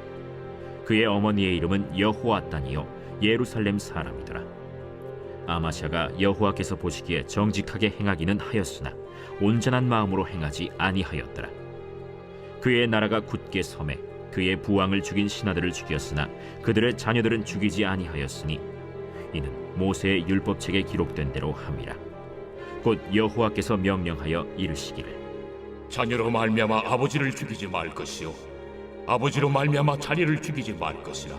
그의 어머니의 이름은 여호아단이요 예루살렘 사람이더라. 아마샤가 여호와께서 보시기에 정직하게 행하기는 하였으나 온전한 마음으로 행하지 아니하였더라. 그의 나라가 굳게 섬에 그의 부왕을 죽인 신하들을 죽였으나 그들의 자녀들은 죽이지 아니하였으니 이는 모세의 율법책에 기록된 대로 함이라. 곧 여호와께서 명령하여 이르시기를 자녀로 말미암아 아버지를 죽이지 말 것이요 아버지로 말미암아 자녀를 죽이지 말 것이라.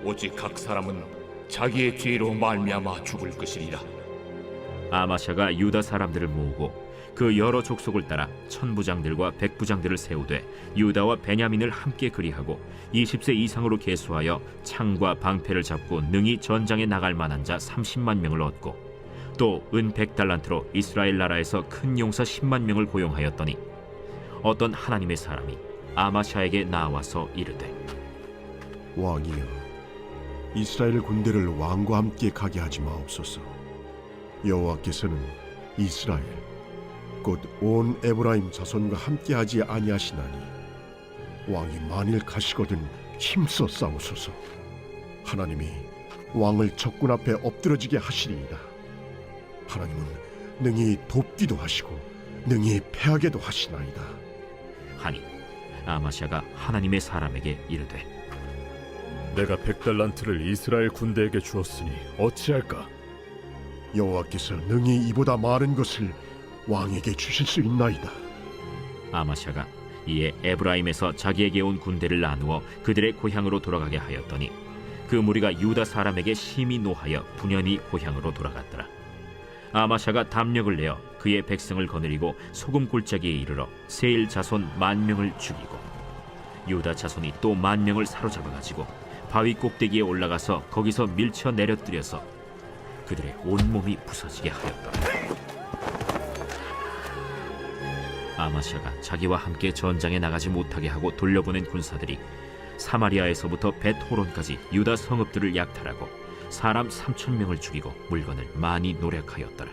오직 각 사람은 자기의 죄로 말미암아 죽을 것이리라. 아마샤가 유다 사람들을 모으고 그 여러 족속을 따라 천부장들과 백부장들을 세우되 유다와 베냐민을 함께 그리하고 20세 이상으로 계수하여 창과 방패를 잡고 능히 전장에 나갈 만한 자 30만 명을 얻고 또 은 100달란트로 이스라엘 나라에서 큰 용사 10만 명을 고용하였더니 어떤 하나님의 사람이 아마샤에게 나와서 이르되 왕이여, 이스라엘 군대를 왕과 함께 가게 하지 마옵소서. 여호와께서는 이스라엘 곧 온 에브라임 자손과 함께하지 아니하시나니 왕이 만일 가시거든 힘써 싸우소서. 하나님이 왕을 적군 앞에 엎드러지게 하시리이다. 하나님은 능히 돕기도 하시고 능히 패하게도 하시나이다. 하니 아마샤가 하나님의 사람에게 이르되 내가 100달란트를 이스라엘 군대에게 주었으니 어찌할까? 여호와께서 능히 이보다 많은 것을 왕에게 주실 수 있나이다. 아마샤가 이에 에브라임에서 자기에게 온 군대를 나누어 그들의 고향으로 돌아가게 하였더니 그 무리가 유다 사람에게 심히 노하여 분연히 고향으로 돌아갔더라. 아마샤가 담력을 내어 그의 백성을 거느리고 소금 골짜기에 이르러 세일 자손 10,000명을 죽이고 유다 자손이 또 10,000명을 사로잡아가지고 바위 꼭대기에 올라가서 거기서 밀쳐 내려뜨려서 그들의 온몸이 부서지게 하였더라. 아마샤가 자기와 함께 전장에 나가지 못하게 하고 돌려보낸 군사들이 사마리아에서부터 벳호론까지 유다 성읍들을 약탈하고 사람 3,000명을 죽이고 물건을 많이 노력하였더라.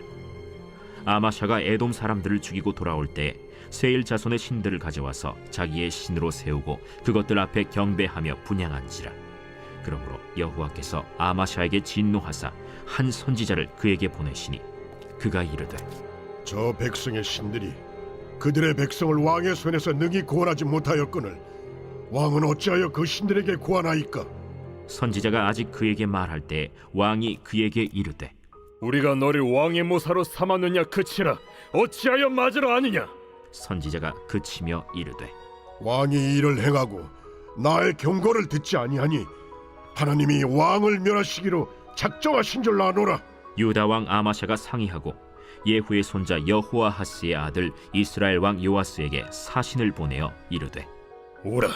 아마샤가 에돔 사람들을 죽이고 돌아올 때에 세일 자손의 신들을 가져와서 자기의 신으로 세우고 그것들 앞에 경배하며 분향한지라. 그러므로 여호와께서 아마샤에게 진노하사 한 선지자를 그에게 보내시니 그가 이르되 저 백성의 신들이 그들의 백성을 왕의 손에서 능히 구원하지 못하였거늘 왕은 어찌하여 그 신들에게 구하나이까? 선지자가 아직 그에게 말할 때 왕이 그에게 이르되 우리가 너를 왕의 모사로 삼았느냐 그치라. 어찌하여 맞으러 아니냐? 선지자가 그치며 이르되 왕이 이를 행하고 나의 경고를 듣지 아니하니 하나님이 왕을 멸하시기로 작정하신 줄 아노라. 유다 왕 아마샤가 상의하고 예후의 손자 여호아하스의 아들 이스라엘 왕 요아스에게 사신을 보내어 이르되 오라,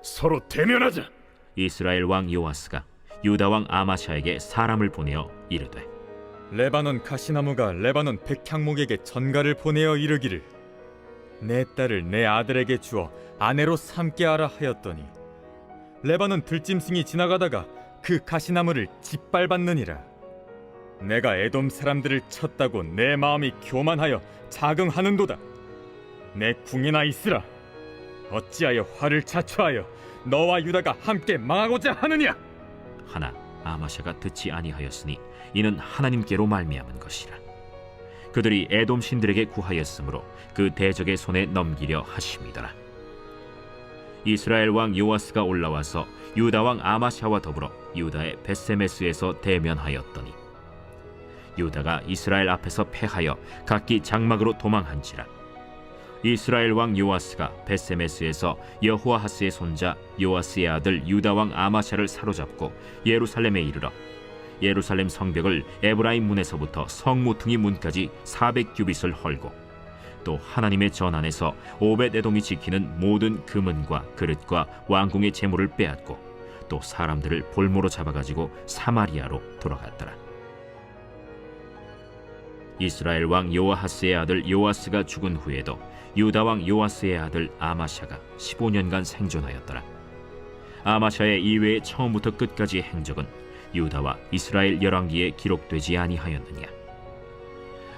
서로 대면하자. 이스라엘 왕 요아스가 유다 왕 아마샤에게 사람을 보내어 이르되 레바논 가시나무가 레바논 백향목에게 전가를 보내어 이르기를 내 딸을 내 아들에게 주어 아내로 삼게 하라 하였더니 레바논 들짐승이 지나가다가 그 가시나무를 짓밟았느니라. 내가 에돔 사람들을 쳤다고 내 마음이 교만하여 자긍하는도다. 내 궁이나 있으라. 어찌하여 화를 자초하여 너와 유다가 함께 망하고자 하느냐? 하나 아마샤가 듣지 아니하였으니 이는 하나님께로 말미암은 것이라. 그들이 에돔 신들에게 구하였으므로 그 대적의 손에 넘기려 하심이더라. 이스라엘 왕 요아스가 올라와서 유다 왕 아마샤와 더불어 유다의 벳세메스에서 대면하였더니 유다가 이스라엘 앞에서 패하여 각기 장막으로 도망한지라. 이스라엘 왕 요아스가 벳세메스에서 여호아하스의 손자 요아스의 아들 유다 왕 아마샤를 사로잡고 예루살렘에 이르러 예루살렘 성벽을 에브라임 문에서부터 성모퉁이 문까지 400규빗을 헐고 또 하나님의 전 안에서 오벳에돔이 지키는 모든 금은과 그릇과 왕궁의 재물을 빼앗고 또 사람들을 볼모로 잡아가지고 사마리아로 돌아갔더라. 이스라엘 왕 요아하스의 아들 요아스가 죽은 후에도 유다 왕 요아스의 아들 아마샤가 15년간 생존하였더라. 아마샤의 이외의 처음부터 끝까지의 행적은 유다와 이스라엘 열왕기에 기록되지 아니하였느냐.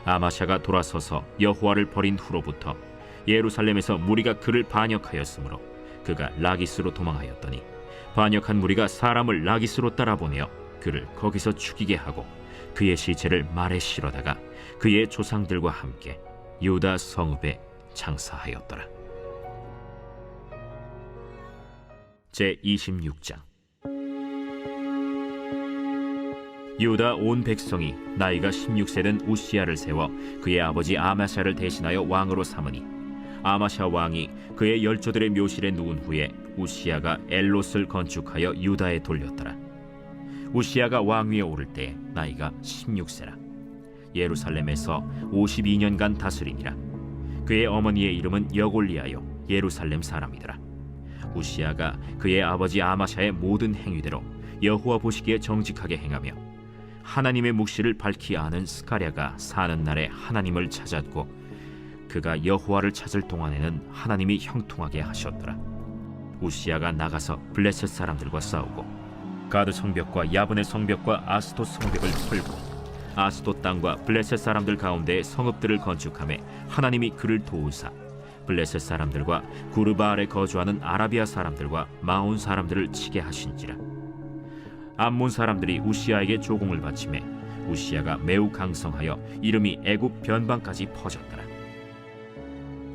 아마샤가 돌아서서 여호와를 버린 후로부터 예루살렘에서 무리가 그를 반역하였으므로 그가 라기스로 도망하였더니 반역한 무리가 사람을 라기스로 따라보내어 그를 거기서 죽이게 하고 그의 시체를 말에 실어다가 그의 조상들과 함께 유다 성읍에 장사하였더라. 제26장. 유다 온 백성이 나이가 16세 된 우시야를 세워 그의 아버지 아마샤를 대신하여 왕으로 삼으니 아마샤 왕이 그의 열조들의 묘실에 누운 후에 우시야가 엘롯을 건축하여 유다에 돌렸더라. 우시야가 왕위에 오를 때 나이가 16세라. 예루살렘에서 52년간 다스리니라. 그의 어머니의 이름은 여골리아요 예루살렘 사람이더라. 우시야가 그의 아버지 아마샤의 모든 행위대로 여호와 보시기에 정직하게 행하며 하나님의 묵시를 밝히 아는 스가랴가 사는 날에 하나님을 찾았고 그가 여호와를 찾을 동안에는 하나님이 형통하게 하셨더라. 우시야가 나가서 블레셋 사람들과 싸우고 가드 성벽과 야분의 성벽과 아스돗 성벽을 털고 아스돗 땅과 블레셋 사람들 가운데 성읍들을 건축하며 하나님이 그를 도우사 블레셋 사람들과 구르바알에 거주하는 아라비아 사람들과 마온 사람들을 치게 하신지라. 암몬 사람들이 우시야에게 조공을 바치매 우시야가 매우 강성하여 이름이 애굽 변방까지 퍼졌더라.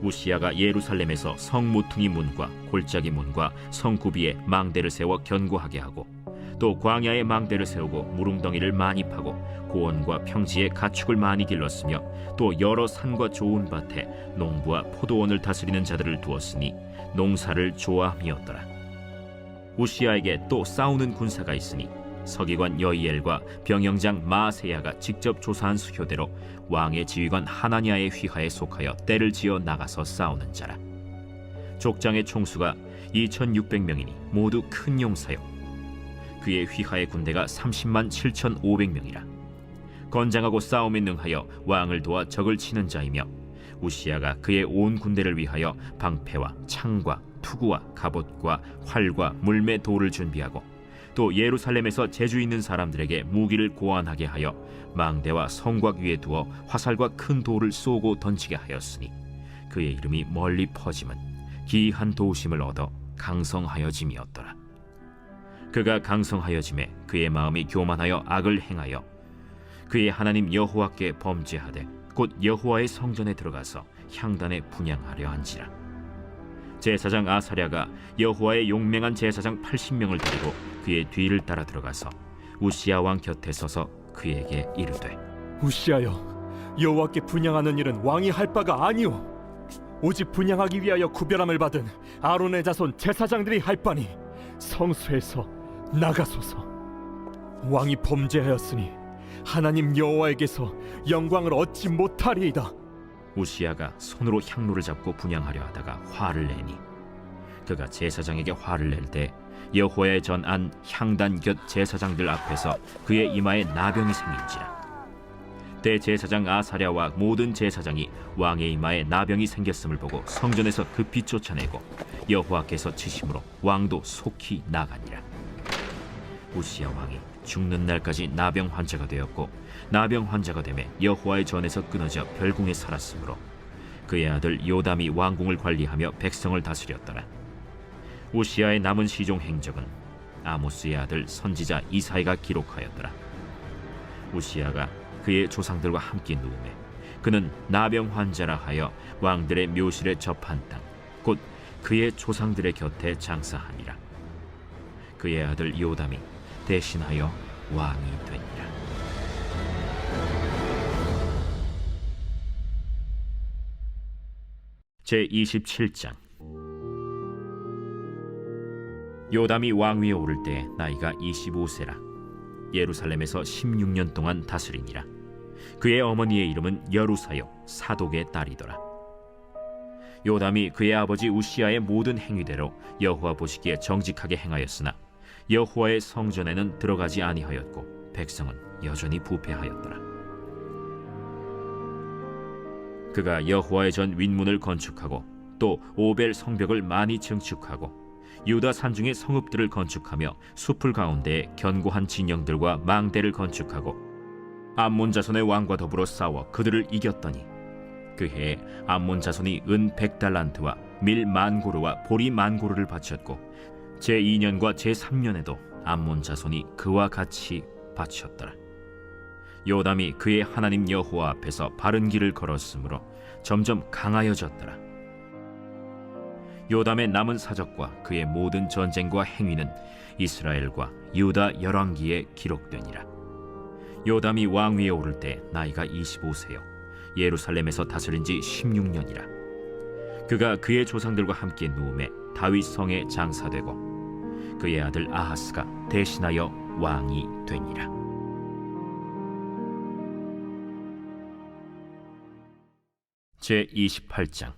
우시야가 예루살렘에서 성 모퉁이 문과 골짜기 문과 성 구비에 망대를 세워 견고하게 하고 또 광야에 망대를 세우고 무릉덩이를 많이 파고 고원과 평지에 가축을 많이 길렀으며 또 여러 산과 좋은 밭에 농부와 포도원을 다스리는 자들을 두었으니 농사를 좋아함이었더라. 우시야에게 또 싸우는 군사가 있으니 서기관 여이엘과 병영장 마세야가 직접 조사한 수효대로 왕의 지휘관 하나니아의 휘하에 속하여 떼를 지어 나가서 싸우는 자라. 족장의 총수가 2600명이니 모두 큰 용사요 그의 휘하의 군대가 30만 7500명이라. 건장하고 싸움에 능하여 왕을 도와 적을 치는 자이며 우시야가 그의 온 군대를 위하여 방패와 창과 투구와 갑옷과 활과 물매 돌을 준비하고 또 예루살렘에서 재주 있는 사람들에게 무기를 고안하게 하여 망대와 성곽 위에 두어 화살과 큰 돌을 쏘고 던지게 하였으니 그의 이름이 멀리 퍼짐은 기이한 도우심을 얻어 강성하여짐이었더라. 그가 강성하여짐에 그의 마음이 교만하여 악을 행하여 그의 하나님 여호와께 범죄하되 곧 여호와의 성전에 들어가서 향단에 분향하려 한지라. 제사장 아사랴가 여호와의 용맹한 제사장 80명을 데리고 그의 뒤를 따라 들어가서 우시야 왕 곁에 서서 그에게 이르되 우시야여, 여호와께 분향하는 일은 왕이 할 바가 아니오. 오직 분향하기 위하여 구별함을 받은 아론의 자손 제사장들이 할 바니 성소에서 나가소서. 왕이 범죄하였으니 하나님 여호와에게서 영광을 얻지 못하리이다. 우시야가 손으로 향로를 잡고 분향하려 하다가 화를 내니 그가 제사장에게 화를 낼 때 여호와의 전 안 향단 곁 제사장들 앞에서 그의 이마에 나병이 생긴지라. 대제사장 아사랴와 모든 제사장이 왕의 이마에 나병이 생겼음을 보고 성전에서 급히 쫓아내고 여호와께서 치심으로 왕도 속히 나가니라. 우시야 왕이 죽는 날까지 나병 환자가 되었고 나병 환자가 되매 여호와의 전에서 끊어져 별궁에 살았으므로 그의 아들 요담이 왕궁을 관리하며 백성을 다스렸더라. 우시야의 남은 시종 행적은 아모스의 아들 선지자 이사야가 기록하였더라. 우시야가 그의 조상들과 함께 누우매 그는 나병 환자라 하여 왕들의 묘실에 접한 땅 곧 그의 조상들의 곁에 장사하니라. 그의 아들 요담이 대신하여 왕이 되니라. 제27장. 요담이 왕위에 오를 때 나이가 25세라. 예루살렘에서 16년 동안 다스리니라. 그의 어머니의 이름은 여루사요 사독의 딸이더라. 요담이 그의 아버지 우시야의 모든 행위대로 여호와 보시기에 정직하게 행하였으나 여호와의 성전에는 들어가지 아니하였고 백성은 여전히 부패하였더라. 그가 여호와의 전 윗문을 건축하고 또 오벨 성벽을 많이 증축하고 유다 산중의 성읍들을 건축하며 숲을 가운데에 견고한 진영들과 망대를 건축하고 암몬 자손의 왕과 더불어 싸워 그들을 이겼더니 그 해에 암몬 자손이 은 100달란트와 밀 10,000고르와 보리 10,000고르를 바쳤고 제2년과 제3년에도 암몬 자손이 그와 같이 바쳤더라. 요담이 그의 하나님 여호와 앞에서 바른 길을 걸었으므로 점점 강하여졌더라. 요담의 남은 사적과 그의 모든 전쟁과 행위는 이스라엘과 유다 열왕기에 기록되니라. 요담이 왕위에 오를 때 나이가 25세요 예루살렘에서 다스린 지 16년이라. 그가 그의 조상들과 함께 누움에 다윗 성에 장사되고 그의 아들 아하스가 대신하여 왕이 되니라. 제 28장.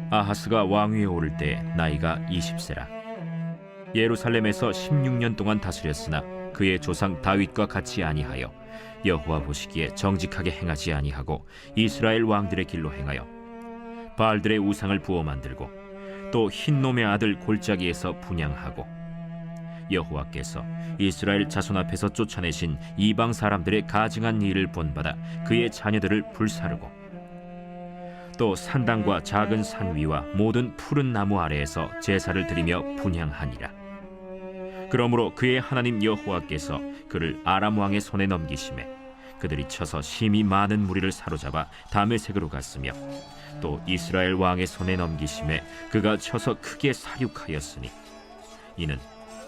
아하스가 왕위에 오를 때 나이가 20세라. 예루살렘에서 16년 동안 다스렸으나 그의 조상 다윗과 같이 아니하여 여호와 보시기에 정직하게 행하지 아니하고 이스라엘 왕들의 길로 행하여 바알들의 우상을 부어 만들고 또 흰놈의 아들 골짜기에서 분향하고 여호와께서 이스라엘 자손 앞에서 쫓아내신 이방 사람들의 가증한 일을 본받아 그의 자녀들을 불사르고 또 산당과 작은 산 위와 모든 푸른 나무 아래에서 제사를 드리며 분향하니라. 그러므로 그의 하나님 여호와께서 그를 아람 왕의 손에 넘기심에 그들이 쳐서 심히 많은 무리를 사로잡아 다메섹으로 갔으며 또 이스라엘 왕의 손에 넘기심에 그가 쳐서 크게 사륙하였으니 이는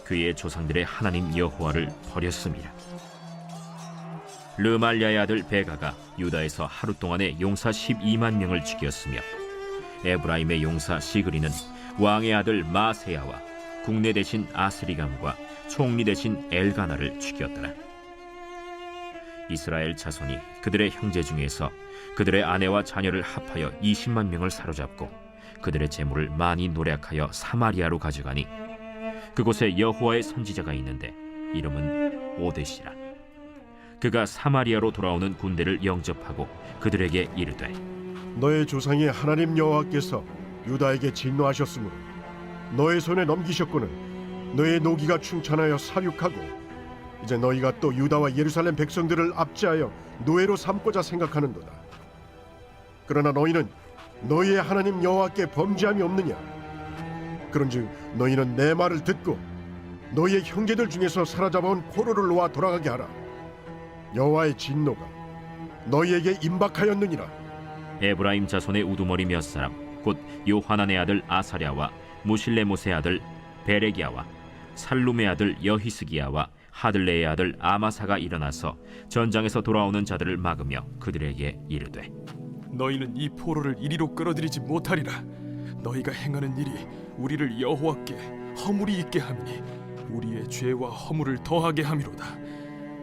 그의 조상들의 하나님 여호와를 버렸음이라. 르말랴의 아들 베가가 유다에서 하루 동안에 용사 12만 명을 죽였으며 에브라임의 용사 시그리는 왕의 아들 마세야와 국내 대신 아스리감과 총리 대신 엘가나를 죽였더라. 이스라엘 자손이 그들의 형제 중에서 그들의 아내와 자녀를 합하여 20만 명을 사로잡고 그들의 재물을 많이 노략하여 사마리아로 가져가니 그곳에 여호와의 선지자가 있는데 이름은 오데시라. 그가 사마리아로 돌아오는 군대를 영접하고 그들에게 이르되 너의 조상이 하나님 여호와께서 유다에게 진노하셨으므로 너의 손에 넘기셨거늘 너의 노기가 충천하여 사륙하고 이제 너희가 또 유다와 예루살렘 백성들을 압제하여 노예로 삼고자 생각하는도다. 그러나 너희는 너희의 하나님 여호와께 범죄함이 없느냐? 그런즉 너희는 내 말을 듣고 너희의 형제들 중에서 사로잡아온 포로를 놓아 돌아가게 하라. 여호와의 진노가 너희에게 임박하였느니라. 에브라임 자손의 우두머리 몇 사람 곧 요하난의 아들 아사랴와 무실레못의 아들 베레기야와 살룸의 아들 여히스기야와 하들레의 아들 아마사가 일어나서 전장에서 돌아오는 자들을 막으며 그들에게 이르되 너희는 이 포로를 이리로 끌어들이지 못하리라. 너희가 행하는 일이 우리를 여호와께 허물이 있게 함이니 우리의 죄와 허물을 더하게 함이로다.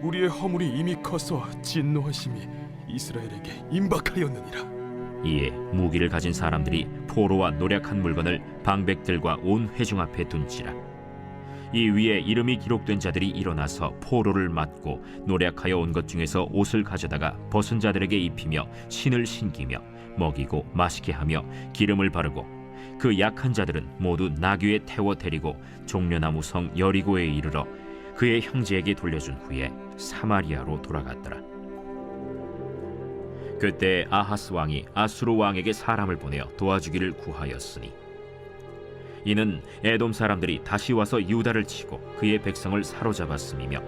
우리의 허물이 이미 커서 진노하심이 이스라엘에게 임박하였느니라. 이에 무기를 가진 사람들이 포로와 노략한 물건을 방백들과 온 회중 앞에 둔지라. 이 위에 이름이 기록된 자들이 일어나서 포로를 맞고 노략하여 온 것 중에서 옷을 가져다가 벗은 자들에게 입히며 신을 신기며 먹이고 마시게 하며 기름을 바르고 그 약한 자들은 모두 나귀에 태워 데리고 종려나무 성 여리고에 이르러 그의 형제에게 돌려준 후에 사마리아로 돌아갔더라. 그때 아하스 왕이 아수르 왕에게 사람을 보내어 도와주기를 구하였으니 이는 에돔 사람들이 다시 와서 유다를 치고 그의 백성을 사로잡았음이며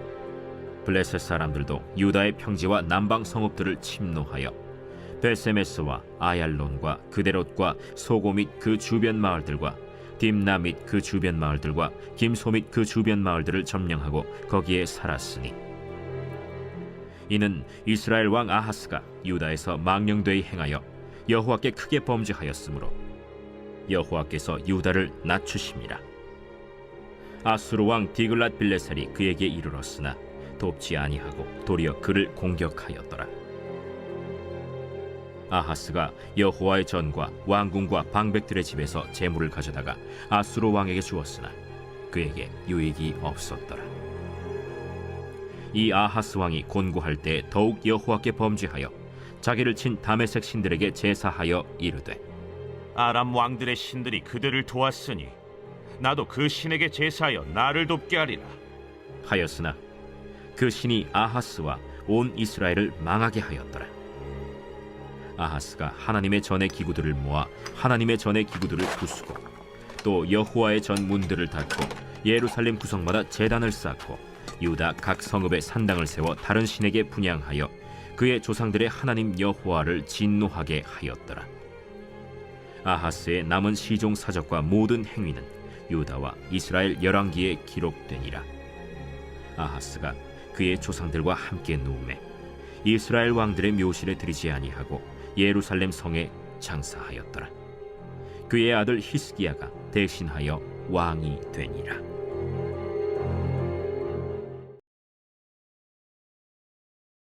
블레셋 사람들도 유다의 평지와 남방 성읍들을 침노하여 베세메스와 아얄론과 그데롯과 소고 및 그 주변 마을들과 딥나 및 그 주변 마을들과 김소 및 그 주변 마을들을 점령하고 거기에 살았으니 이는 이스라엘 왕 아하스가 유다에서 망령되이 행하여 여호와께 크게 범죄하였으므로 여호와께서 유다를 낮추심이라. 아수르 왕 디글랏 빌레셀이 그에게 이르렀으나 돕지 아니하고 도리어 그를 공격하였더라. 아하스가 여호와의 전과 왕궁과 방백들의 집에서 재물을 가져다가 아수르 왕에게 주었으나 그에게 유익이 없었더라. 이 아하스 왕이 곤고할 때 더욱 여호와께 범죄하여 자기를 친 다메섹 신들에게 제사하여 이르되 아람 왕들의 신들이 그들을 도왔으니 나도 그 신에게 제사하여 나를 돕게 하리라 하였으나 그 신이 아하스와 온 이스라엘을 망하게 하였더라. 아하스가 하나님의 전의 기구들을 모아 하나님의 전의 기구들을 부수고 또 여호와의 전 문들을 닫고 예루살렘 구성마다 제단을 쌓고 유다 각 성읍에 산당을 세워 다른 신에게 분향하여 그의 조상들의 하나님 여호와를 진노하게 하였더라. 아하스의 남은 시종 사적과 모든 행위는 유다와 이스라엘 열왕기에 기록되니라. 아하스가 그의 조상들과 함께 누우매 이스라엘 왕들의 묘실에 들이지 아니하고 예루살렘 성에 장사하였더라. 그의 아들 히스기야가 대신하여 왕이 되니라.